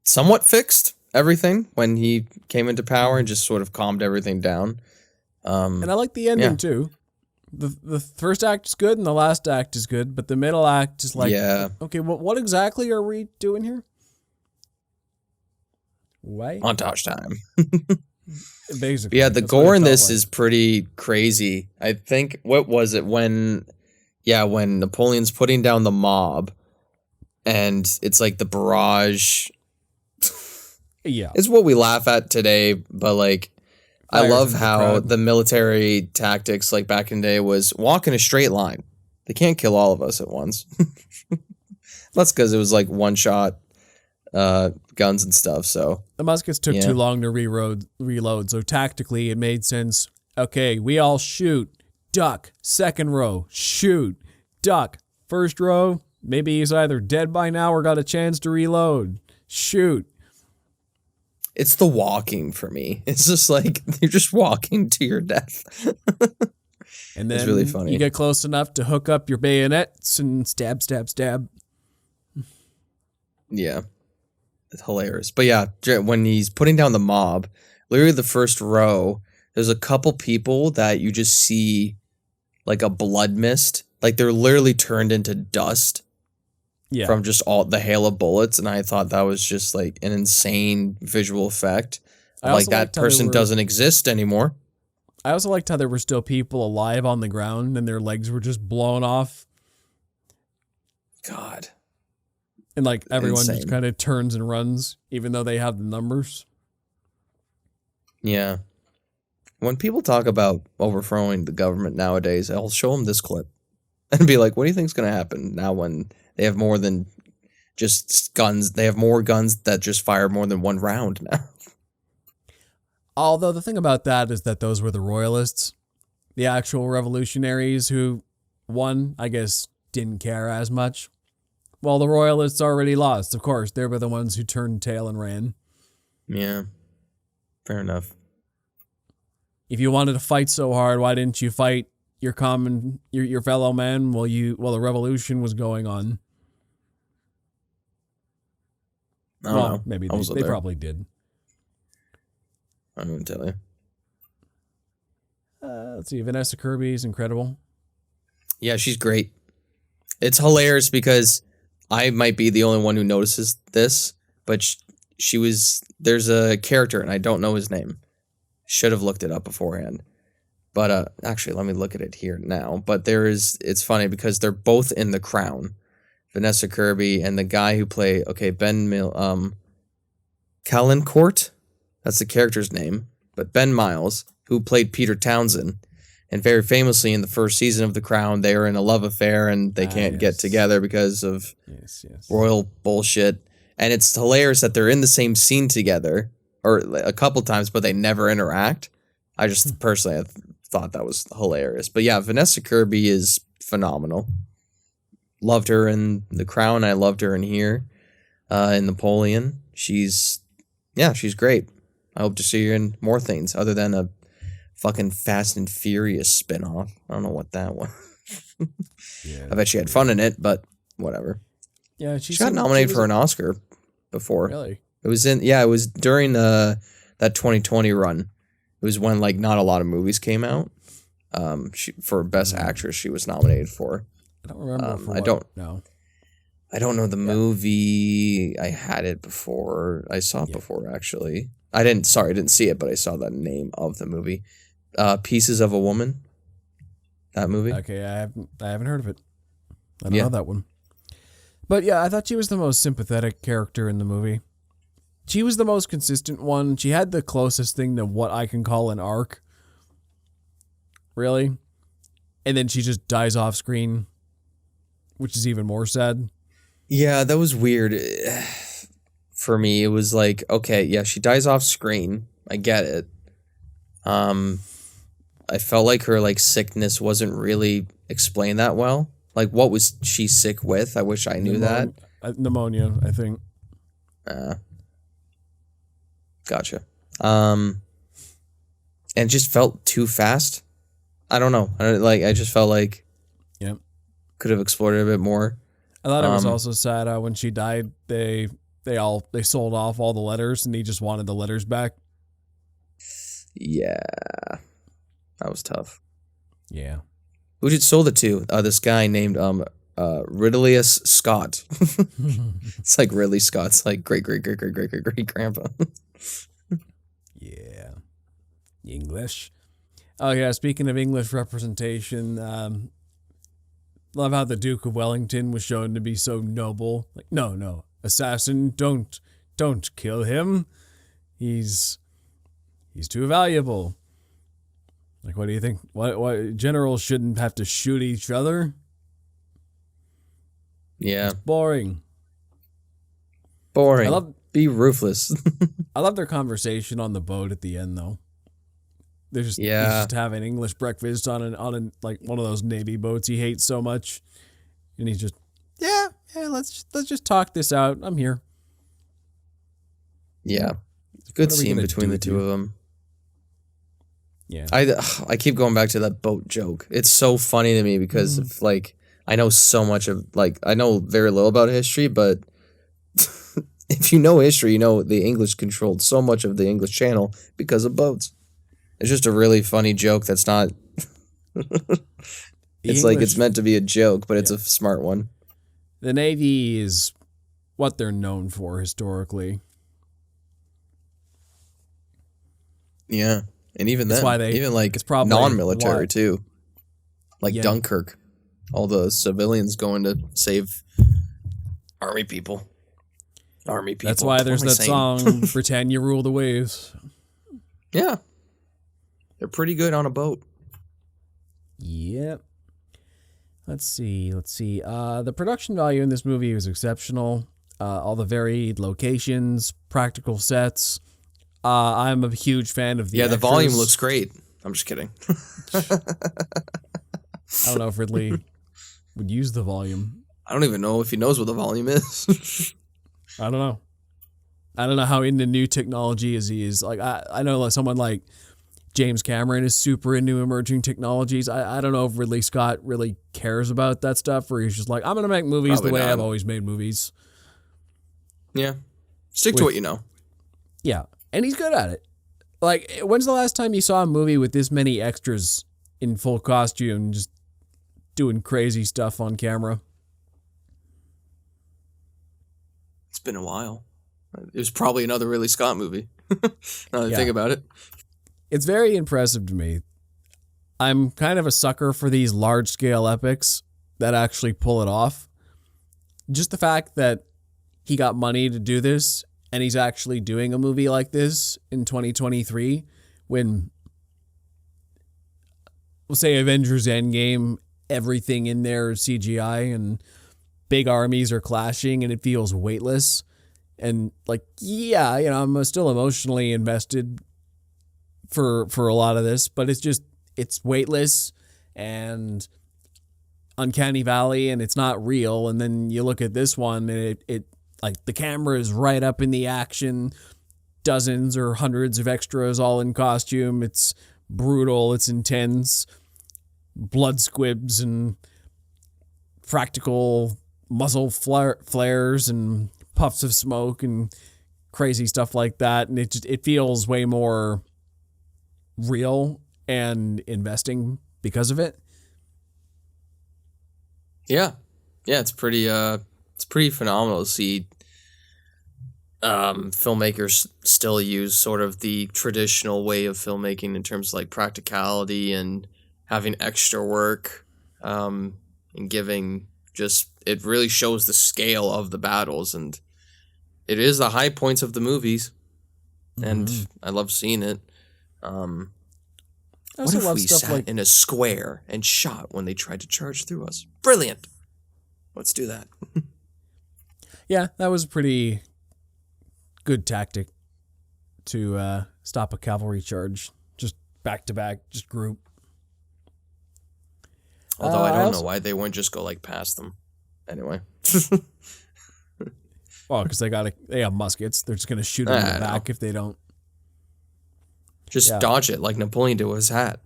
somewhat fixed everything when he came into power and just sort of calmed everything down. And I like the ending too. The first act is good and the last act is good, but the middle act is like, okay, what exactly are we doing here? Why? Montage time. Basically. Yeah, the gore in this is pretty crazy. I think, what was it when Napoleon's putting down the mob and it's like the barrage. Yeah. It's what we laugh at today, but like, I love how the military tactics like back in the day was walk in a straight line. They can't kill all of us at once. That's because it was like one shot guns and stuff. So the muskets took too long to reload. So tactically, it made sense. Okay, we all shoot, duck. Second row, shoot, duck. First row, maybe he's either dead by now or got a chance to reload. Shoot. It's the walking for me. It's just like you're just walking to your death. And then it's really funny. You get close enough to hook up your bayonets and stab, stab, stab. Yeah. It's hilarious. But yeah, when he's putting down the mob, literally the first row, there's a couple people that you just see like a blood mist. Like they're literally turned into dust. Yeah. From just all the hail of bullets, and I thought that was just like an insane visual effect. Like that person doesn't exist anymore. I also liked how there were still people alive on the ground and their legs were just blown off. God. And like everyone just kind of turns and runs, even though they have the numbers. Yeah. When people talk about overthrowing the government nowadays, I'll show them this clip and be like, what do you think's going to happen now when they have more than just guns? They have more guns that just fire more than one round now. Although the thing about that is that those were the royalists, the actual revolutionaries who, one, I guess, didn't care as much. Well, the royalists already lost. Of course, they were the ones who turned tail and ran. Yeah, fair enough. If you wanted to fight so hard, why didn't you fight your fellow man while the revolution was going on? I don't know. Maybe they probably did. I'm going to tell you. Let's see. Vanessa Kirby is incredible. Yeah, she's great. It's hilarious because I might be the only one who notices this, but there's a character and I don't know his name. Should have looked it up beforehand. But actually, let me look at it here now. But it's funny because they're both in The Crown. Vanessa Kirby and the guy who played, Calincourt. That's the character's name. But Ben Miles, who played Peter Townsend, and very famously in the first season of The Crown, they are in a love affair and they can't get together because of royal bullshit. And it's hilarious that they're in the same scene together, or a couple times, but they never interact. I just personally thought that was hilarious. But yeah, Vanessa Kirby is phenomenal. Loved her in The Crown. I loved her in here, in Napoleon. She's great. I hope to see her in more things other than a fucking Fast and Furious spinoff. I don't know what that was. I bet she had fun in it, but whatever. Yeah, she got nominated for an Oscar before. Really? It was during that 2020 run. It was when like not a lot of movies came out. For Best Actress, she was nominated for. I don't remember. I don't know the movie. I had it before. I saw it before, actually. I didn't see it, but I saw the name of the movie. Pieces of a Woman. That movie. Okay, I haven't heard of it. I don't know that one. But yeah, I thought she was the most sympathetic character in the movie. She was the most consistent one. She had the closest thing to what I can call an arc. Really? And then she just dies off screen, which is even more sad. Yeah, that was weird. For me, it was like, okay, yeah, she dies off screen. I get it. I felt like her like sickness wasn't really explained that well. Like, what was she sick with? I wish I knew that. Pneumonia, I think. Gotcha. And it just felt too fast. I don't know. I just felt like could have explored it a bit more. I thought it was also sad when she died. They sold off all the letters, and he just wanted the letters back. Yeah, that was tough. Yeah, who did sold it to? This guy named Ridley Scott. It's like Ridley Scott's like great grandpa. Yeah, English. Oh yeah, speaking of English representation, love how the Duke of Wellington was shown to be so noble. Like, no, assassin, don't kill him. He's too valuable. Like, what do you think? What generals shouldn't have to shoot each other? Yeah, it's boring. Be ruthless. I love their conversation on the boat at the end, though. He's just having English breakfast on like one of those Navy boats he hates so much, and he's just let's just talk this out. I'm here. Yeah, good scene between the two of them. Yeah, I keep going back to that boat joke. It's so funny to me because of, like, I know so much of, like, I know very little about history, but if you know history, you know the English controlled so much of the English Channel because of boats. It's just a really funny joke that's not... It's like it's meant to be a joke, but it's a smart one. The Navy is what they're known for historically. Yeah, and even then, even like it's probably non-military too. Like Dunkirk. All the civilians going to save army people. That's why there's that song, Britannia Rule the Waves. Yeah. They're pretty good on a boat. Yep. Let's see. The production value in this movie was exceptional. All the varied locations, practical sets. I'm a huge fan of the the volume looks great. I'm just kidding. I don't know if Ridley would use the volume. I don't even know if he knows what the volume is. I don't know. I don't know how into new technology he is. Like, I know like someone like James Cameron is super into emerging technologies. I don't know if Ridley Scott really cares about that stuff, or he's just like, I'm going to make movies the way I've always made movies. Yeah. Stick to what you know. Yeah. And he's good at it. Like, when's the last time you saw a movie with this many extras in full costume just doing crazy stuff on camera? It's been a while. It was probably another Ridley Scott movie. Now that I think about it. It's very impressive to me. I'm kind of a sucker for these large-scale epics that actually pull it off. Just the fact that he got money to do this and he's actually doing a movie like this in 2023 when, we'll say, Avengers Endgame, everything in there is CGI and big armies are clashing and it feels weightless. And like, yeah, you know, I'm still emotionally invested for a lot of this, but it's weightless and uncanny valley and it's not real. And then you look at this one and it like the camera is right up in the action, dozens or hundreds of extras all in costume. It's brutal, it's intense, blood squibs and practical muzzle flares and puffs of smoke and crazy stuff like that. And it feels way more real and investing because of it. Yeah, it's pretty phenomenal to see filmmakers still use sort of the traditional way of filmmaking in terms of like practicality and having extra work, and giving just, it really shows the scale of the battles, and it is the high points of the movies, and I love seeing it. What if we sat in a square and shot when they tried to charge through us? Brilliant. Let's do that. Yeah, that was a pretty good tactic to stop a cavalry charge. Just back to back, just group. Although I don't know why they wouldn't just go like past them. Anyway. Well, because they have muskets. They're just going to shoot them in the back if they don't. Just dodge it like Napoleon did with his hat.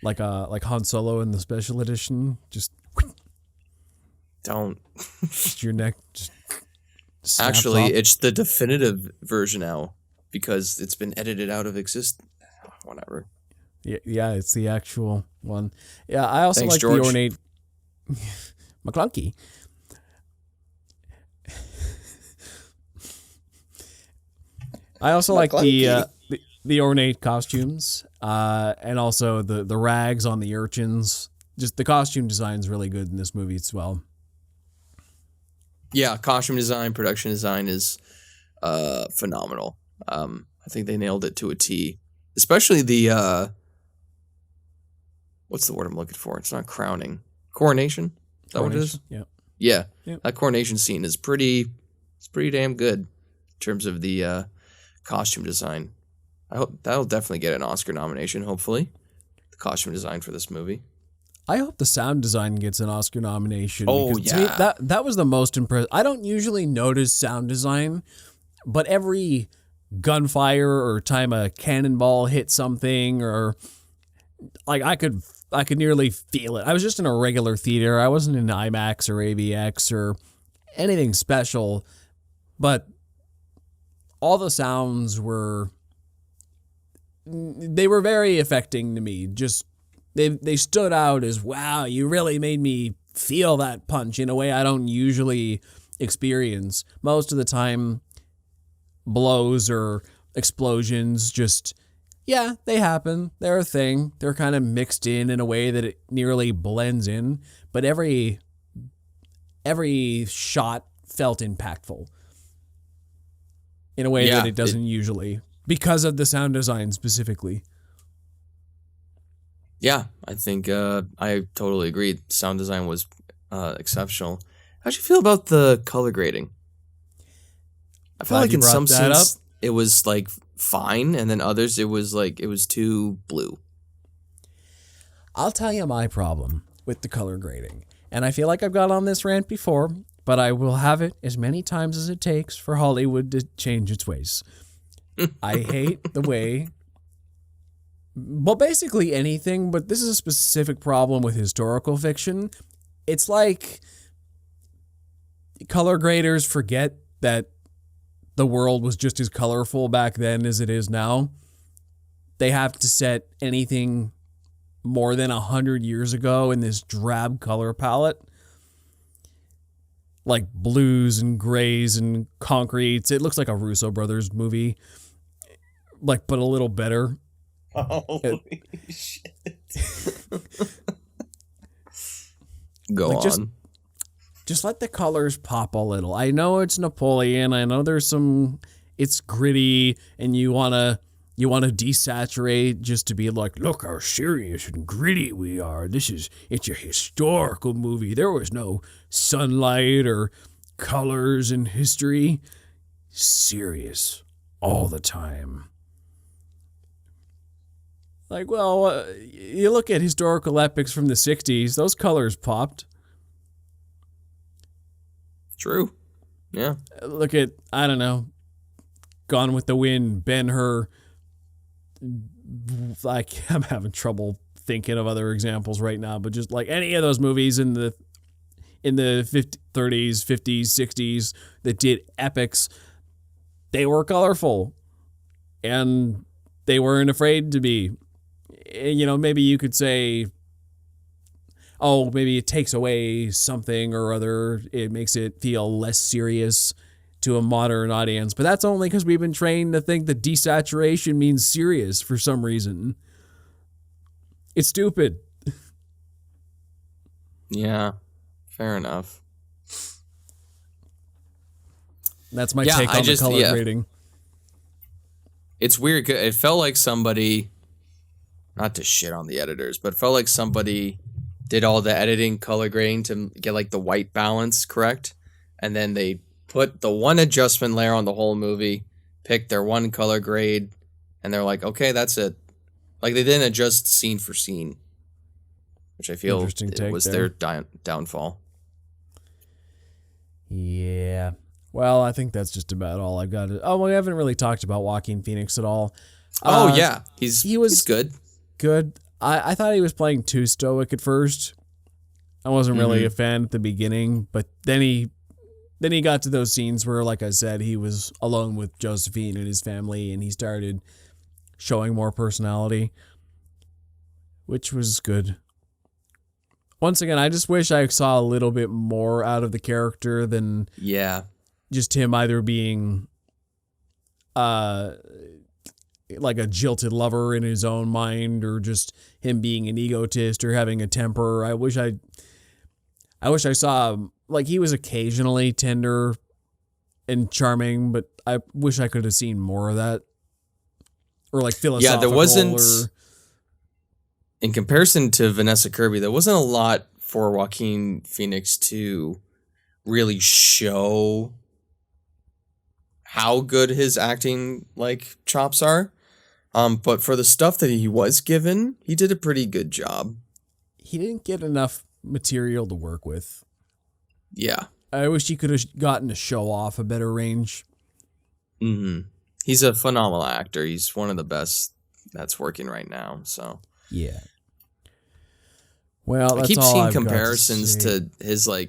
Like Han Solo in the special edition. Just don't. Just your neck. Just actually, it's the definitive version now because it's been edited out of existence. Whatever. Yeah, it's the actual one. Yeah, I also like George. the ornate McClunky. I also like the ornate costumes, and also the rags on the urchins. Just the costume design is really good in this movie as well. Yeah, costume design, production design is phenomenal. I think they nailed it to a T. Especially the what's the word I'm looking for? It's not crowning. Coronation? Is that what it is? Yeah. Yeah. Yep. That coronation scene is pretty damn good in terms of the costume design. I hope that'll definitely get an Oscar nomination, hopefully. The costume design for this movie. I hope the sound design gets an Oscar nomination. Oh, because to me, yeah. that was the most impressive. I don't usually notice sound design, but every gunfire or time a cannonball hit something, or like I could nearly feel it. I was just in a regular theater. I wasn't in IMAX or AVX or anything special, but all the sounds were very affecting to me. Just they stood out as, wow, you really made me feel that punch in a way I don't usually experience. Most of the time, blows or explosions just, yeah, they happen. They're a thing. They're kind of mixed in a way that it nearly blends in. But every shot felt impactful in a way that it doesn't usually, because of the sound design specifically. Yeah, I think I totally agree. Sound design was exceptional. How'd you feel about the color grading? I feel like in some scenes it was like fine, and then others it was too blue. I'll tell you my problem with the color grading, and I feel like I've got on this rant before, but I will have it as many times as it takes for Hollywood to change its ways. I hate the way, well, basically anything, but this is a specific problem with historical fiction. It's like color graders forget that the world was just as colorful back then as it is now. They have to set anything more than 100 years ago in this drab color palette. Like blues and grays and concretes. It looks like a Russo brothers movie. Like, but a little better. Holy shit. Go like on. just let the colors pop a little. I know it's Napoleon. I know it's gritty, and you wanna desaturate just to be like, look how serious and gritty we are. It's a historical movie. There was no sunlight or colors in history. Serious all the time. Like, well, you look at historical epics from the 60s, those colors popped. True. Yeah. Look at, I don't know, Gone with the Wind, Ben-Hur. Like, I'm having trouble thinking of other examples right now, but just like any of those movies in the 30s, 50s, 60s that did epics, they were colorful and they weren't afraid to be. You know, maybe you could say, oh, maybe it takes away something or other. It makes it feel less serious to a modern audience. But that's only because we've been trained to think that desaturation means serious for some reason. It's stupid. Yeah, fair enough. That's my take on the color grading. It's weird. It felt like somebody, not to shit on the editors, but it felt like somebody did all the editing, color grading to get like the white balance correct. And then they put the one adjustment layer on the whole movie, picked their one color grade, and they're like, okay, that's it. Like they didn't adjust scene for scene, which I feel was their downfall. Yeah. Well, I think that's just about all I've got. Oh, we haven't really talked about Joaquin Phoenix at all. Yeah. He's good. Good. I thought he was playing too stoic at first. I wasn't really a fan at the beginning, but then he got to those scenes where, like I said, he was alone with Josephine and his family, and he started showing more personality, which was good. Once again, I just wish I saw a little bit more out of the character than just him either being like a jilted lover in his own mind, or just him being an egotist or having a temper. I wish I saw, like, he was occasionally tender and charming, but I wish I could have seen more of that. Or like philosophical. Yeah, there wasn't, in comparison to Vanessa Kirby, there wasn't a lot for Joaquin Phoenix to really show how good his acting like chops are. But for the stuff that he was given, he did a pretty good job. He didn't get enough material to work with. Yeah. I wish he could have gotten to show off a better range. Mm-hmm. He's a phenomenal actor. He's one of the best that's working right now. So yeah. Well, I keep seeing comparisons to his. I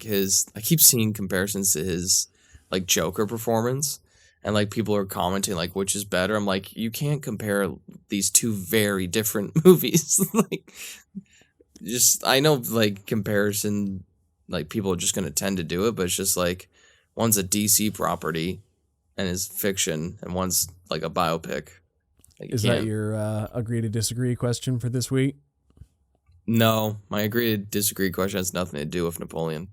keep seeing comparisons to his like Joker performance, and like people are commenting like which is better. I'm like, you can't compare these two very different movies. Like, just I know like comparison, like people are just gonna tend to do it, but it's just like one's a DC property and is fiction, and one's like a biopic. Like, is that your agree to disagree question for this week? No, my agree to disagree question has nothing to do with Napoleon.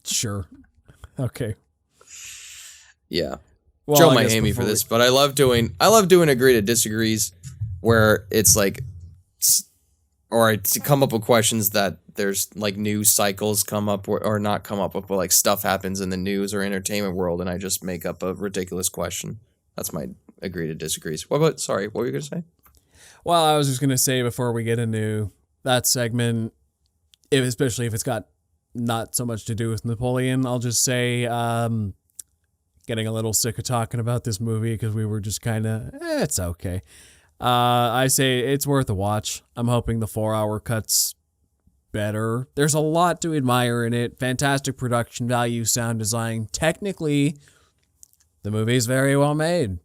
Sure. Okay. Yeah. Well, Joe might hate me for this, but I love doing agree to disagrees where it's like, or I come up with questions that there's like news cycles come up or not come up with, but like stuff happens in the news or entertainment world, and I just make up a ridiculous question. That's my agree to disagrees. What were you going to say? Well, I was just going to say before we get into that segment, especially if it's got not so much to do with Napoleon, I'll just say getting a little sick of talking about this movie because we were just kind of, it's okay. I say it's worth a watch. I'm hoping the 4-hour cut's better. There's a lot to admire in it. Fantastic production value, sound design. Technically, the movie's very well made.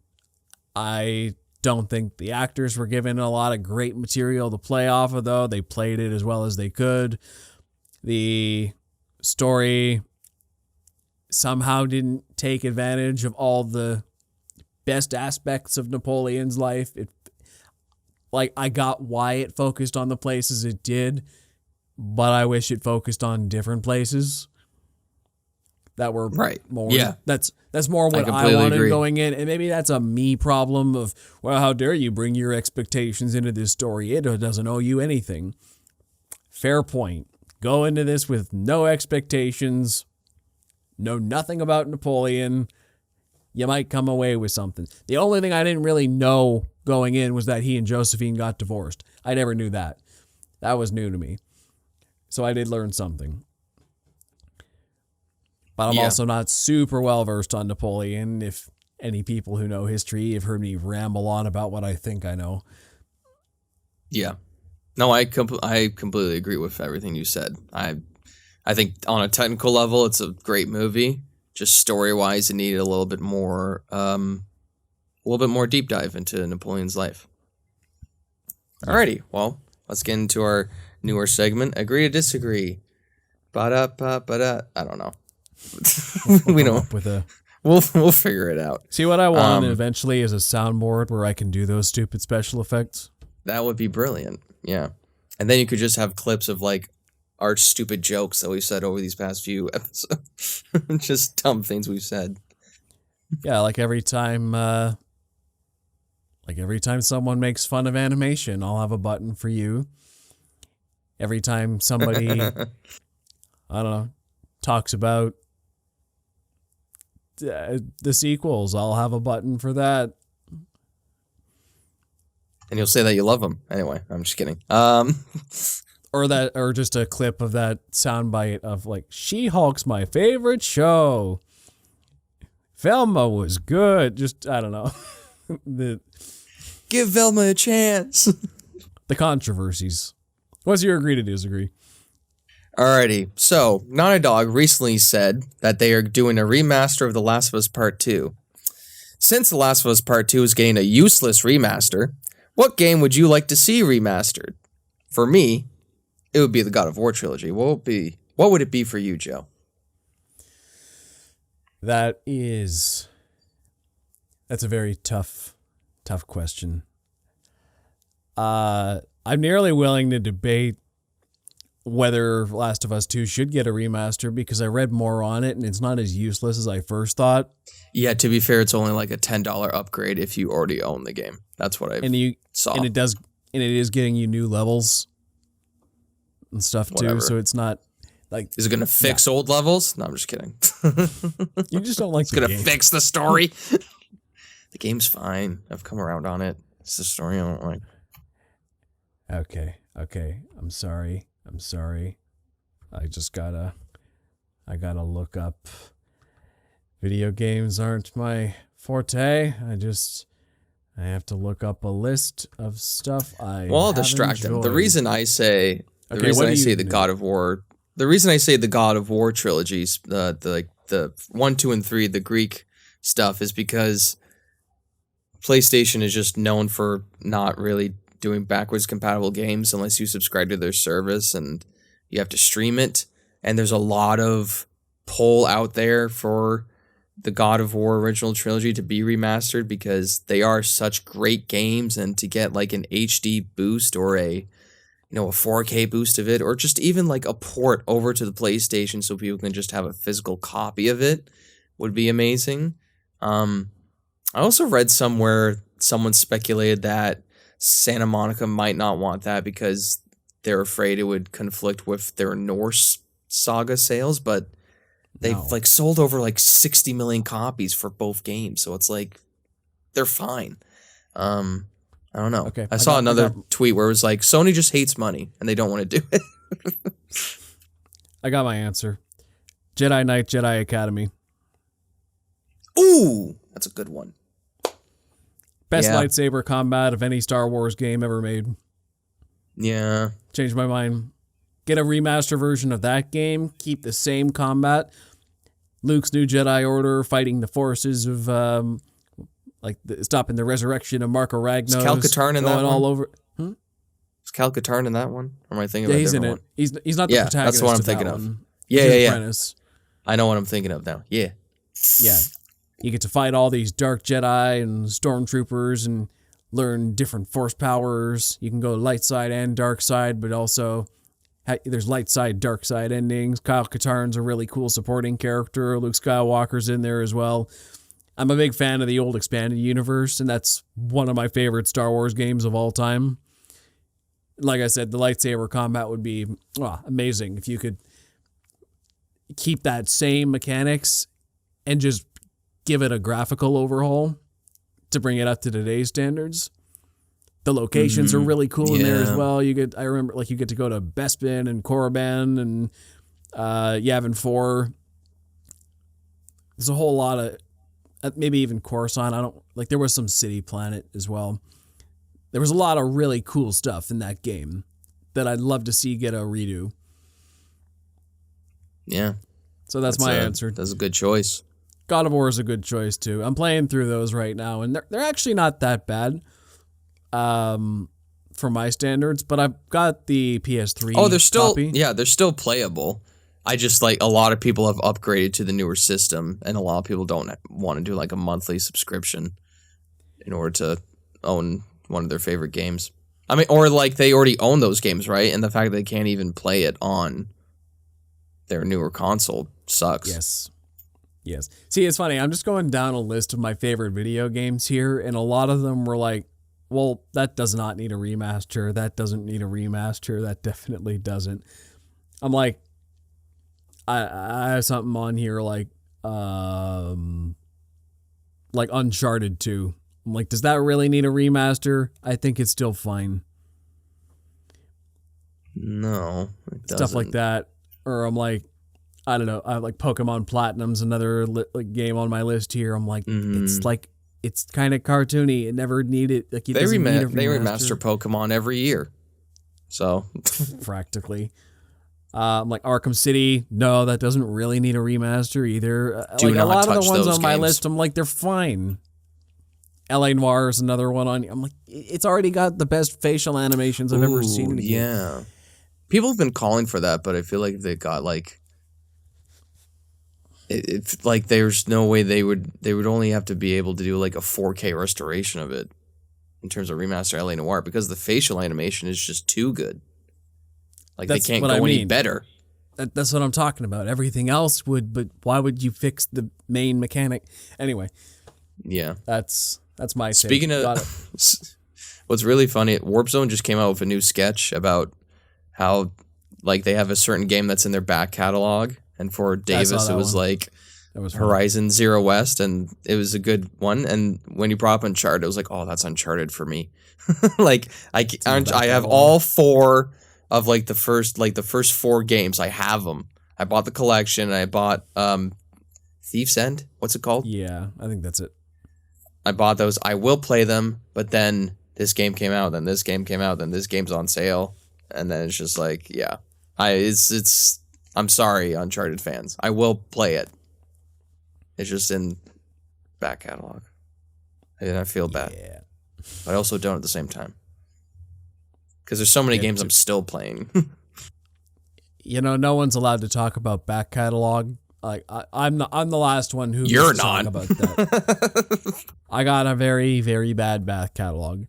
I don't think the actors were given a lot of great material to play off of, though. They played it as well as they could. The story somehow didn't take advantage of all the best aspects of Napoleon's life. I got why it focused on the places it did. but I wish it focused on different places that were Right. more. Yeah. That's more what I completely wanted agree. going in, and maybe that's a me problem of, well, how dare you bring your expectations into this story? It doesn't owe you anything. Fair point. Go into this with no expectations, know nothing about Napoleon. You might come away with something. The only thing I didn't really know going in was that he and Josephine got divorced. I never knew that. That was new to me. So I did learn something. But I'm also not super well versed on Napoleon. If any people who know history have heard me ramble on about what I think I know. Yeah. No, I completely agree with everything you said. I think on a technical level, it's a great movie. Just story-wise, it needed a little bit more deep dive into Napoleon's life. Alrighty, well, let's get into our newer segment. Agree to disagree. Ba-da-ba-ba-da. I don't know. We don't. We'll figure it out. See, what I want eventually is a soundboard where I can do those stupid special effects. That would be brilliant. Yeah, and then you could just have clips of like our stupid jokes that we've said over these past few episodes. Just dumb things we've said. Yeah, like every time someone makes fun of animation, I'll have a button for you. Every time somebody, I don't know, talks about the sequels, I'll have a button for that. And you'll say that you love them. Anyway, I'm just kidding. Or just a clip of that soundbite of like, She-Hulk's my favorite show. Velma was good. Just, I don't know. Give Velma a chance. The controversies. What's your agree to disagree? Alrighty, so Naughty Dog recently said that they are doing a remaster of The Last of Us Part 2. Since The Last of Us Part 2 is getting a useless remaster, what game would you like to see remastered? For me, it would be the God of War trilogy. What would it be for you, Joe? That's a very tough question. I'm nearly willing to debate whether Last of Us 2 should get a remaster because I read more on it and it's not as useless as I first thought. Yeah, to be fair, it's only like a $10 upgrade if you already own the game. That's what I saw. And it is getting you new levels and stuff too. So it's not like, is it going to fix old levels? No, I'm just kidding. You just don't like it's going to fix the story. The game's fine. I've come around on it. It's the story I don't like. Okay. I'm sorry. I gotta look up. Video games aren't my forte. I have to look up a list of stuff I'll distract them. The reason I say the God of War trilogies, the 1, 2, and 3, the Greek stuff, is because PlayStation is just known for not really doing backwards compatible games unless you subscribe to their service and you have to stream it. And there's a lot of pull out there for the God of War original trilogy to be remastered because they are such great games, and to get like an HD boost or a 4K boost of it, or just even like a port over to the PlayStation so people can just have a physical copy of it would be amazing. I also read somewhere someone speculated that Santa Monica might not want that because they're afraid it would conflict with their Norse saga sales, but they've sold over 60 million copies for both games, so it's like they're fine. I don't know. Okay, I saw another tweet where it was like Sony just hates money and they don't want to do it. I got my answer. Jedi Knight, Jedi Academy. Ooh, that's a good one. Best lightsaber combat of any Star Wars game ever made. Yeah. Changed my mind. Get a remaster version of that game. Keep the same combat. Luke's new Jedi Order fighting the forces of, stopping the resurrection of Marco Ragnos. Is Cal Katarn in that one? All over. Is Cal Katarn in that one? Or am I thinking of a different one? He's not the protagonist. That's what I'm of thinking that of. one. Yeah. Apprentice. I know what I'm thinking of now. Yeah. Yeah. You get to fight all these dark Jedi and stormtroopers and learn different force powers. You can go light side and dark side, but also There's light side, dark side endings. Kyle Katarn's a really cool supporting character. Luke Skywalker's in there as well. I'm a big fan of the old expanded universe, and that's one of my favorite Star Wars games of all time. Like I said, the lightsaber combat would be amazing if you could keep that same mechanics and just give it a graphical overhaul to bring it up to today's standards. The locations are really cool in there as well. I remember you get to go to Bespin and Korriban and Yavin 4. There's a whole lot of, maybe even Coruscant. There was some city planet as well. There was a lot of really cool stuff in that game that I'd love to see get a redo. Yeah. So that's my answer. That's a good choice. God of War is a good choice too. I'm playing through those right now, and they're actually not that bad. For my standards, but I've got the PS3. Oh, they're still copy. they're still playable. I just a lot of people have upgraded to the newer system, and a lot of people don't want to do a monthly subscription in order to own one of their favorite games. I mean, or they already own those games, right? And the fact that they can't even play it on their newer console sucks. Yes. See, it's funny. I'm just going down a list of my favorite video games here, and a lot of them were well, that does not need a remaster. That doesn't need a remaster. That definitely doesn't. I'm I have something on here like Uncharted 2. I'm does that really need a remaster? I think it's still fine. No, it doesn't. Stuff like that. Or I'm I don't know. I Pokemon Platinum's another game on my list here. I'm it's kind of cartoony. It never needed they remaster Pokemon every year, so practically. I'm Arkham City. No, that doesn't really need a remaster either. Do not a lot touch of the ones those on my games. list, I'm they're fine. LA Noire is another one on. I'm it's already got the best facial animations I've ever seen in a game. Yeah, people have been calling for that, but I feel like they got it's there's no way they would only have to be able to do a 4K restoration of it in terms of remaster LA Noire, because the facial animation is just too good. They can't go any better. That's what I'm talking about. Everything else would, but why would you fix the main mechanic? Anyway. Yeah. That's my take. Speaking of what's really funny, Warp Zone just came out with a new sketch about how they have a certain game that's in their back catalog. And for Davis, it was that was Horizon Zero West, and it was a good one. And when you brought up Uncharted, it was oh, that's Uncharted for me. I have all four of the first four games. I have them. I bought the collection. And I bought Thief's End. What's it called? Yeah, I think that's it. I bought those. I will play them, but then this game came out, then this game came out, then this game's on sale, and then it's just yeah. I'm sorry, Uncharted fans. I will play it. It's just in back catalog. And I feel bad. Yeah. But I also don't at the same time. Because there's so many games I'm still playing. No one's allowed to talk about back catalog. I'm the last one who You're gets to not talk about that. I got a very, very bad back catalog.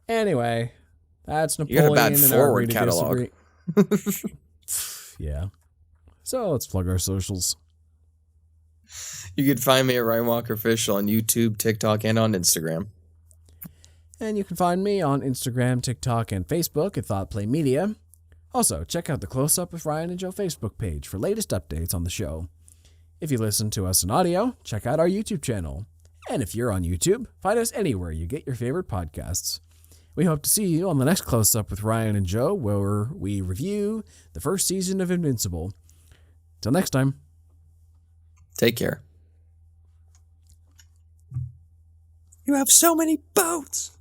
Anyway, that's Napoleon. You got a bad and forward catalog. Yeah. So let's plug our socials. You can find me at Ryan Walker Official on YouTube, TikTok, and on Instagram. And you can find me on Instagram, TikTok, and Facebook at Thought Play Media. Also, check out the Close Up with Ryan and Joe Facebook page for latest updates on the show. If you listen to us in audio, check out our YouTube channel. And if you're on YouTube, find us anywhere you get your favorite podcasts. We hope to see you on the next Close Up with Ryan and Joe, where we review the first season of Invincible. Till next time. Take care. You have so many boats.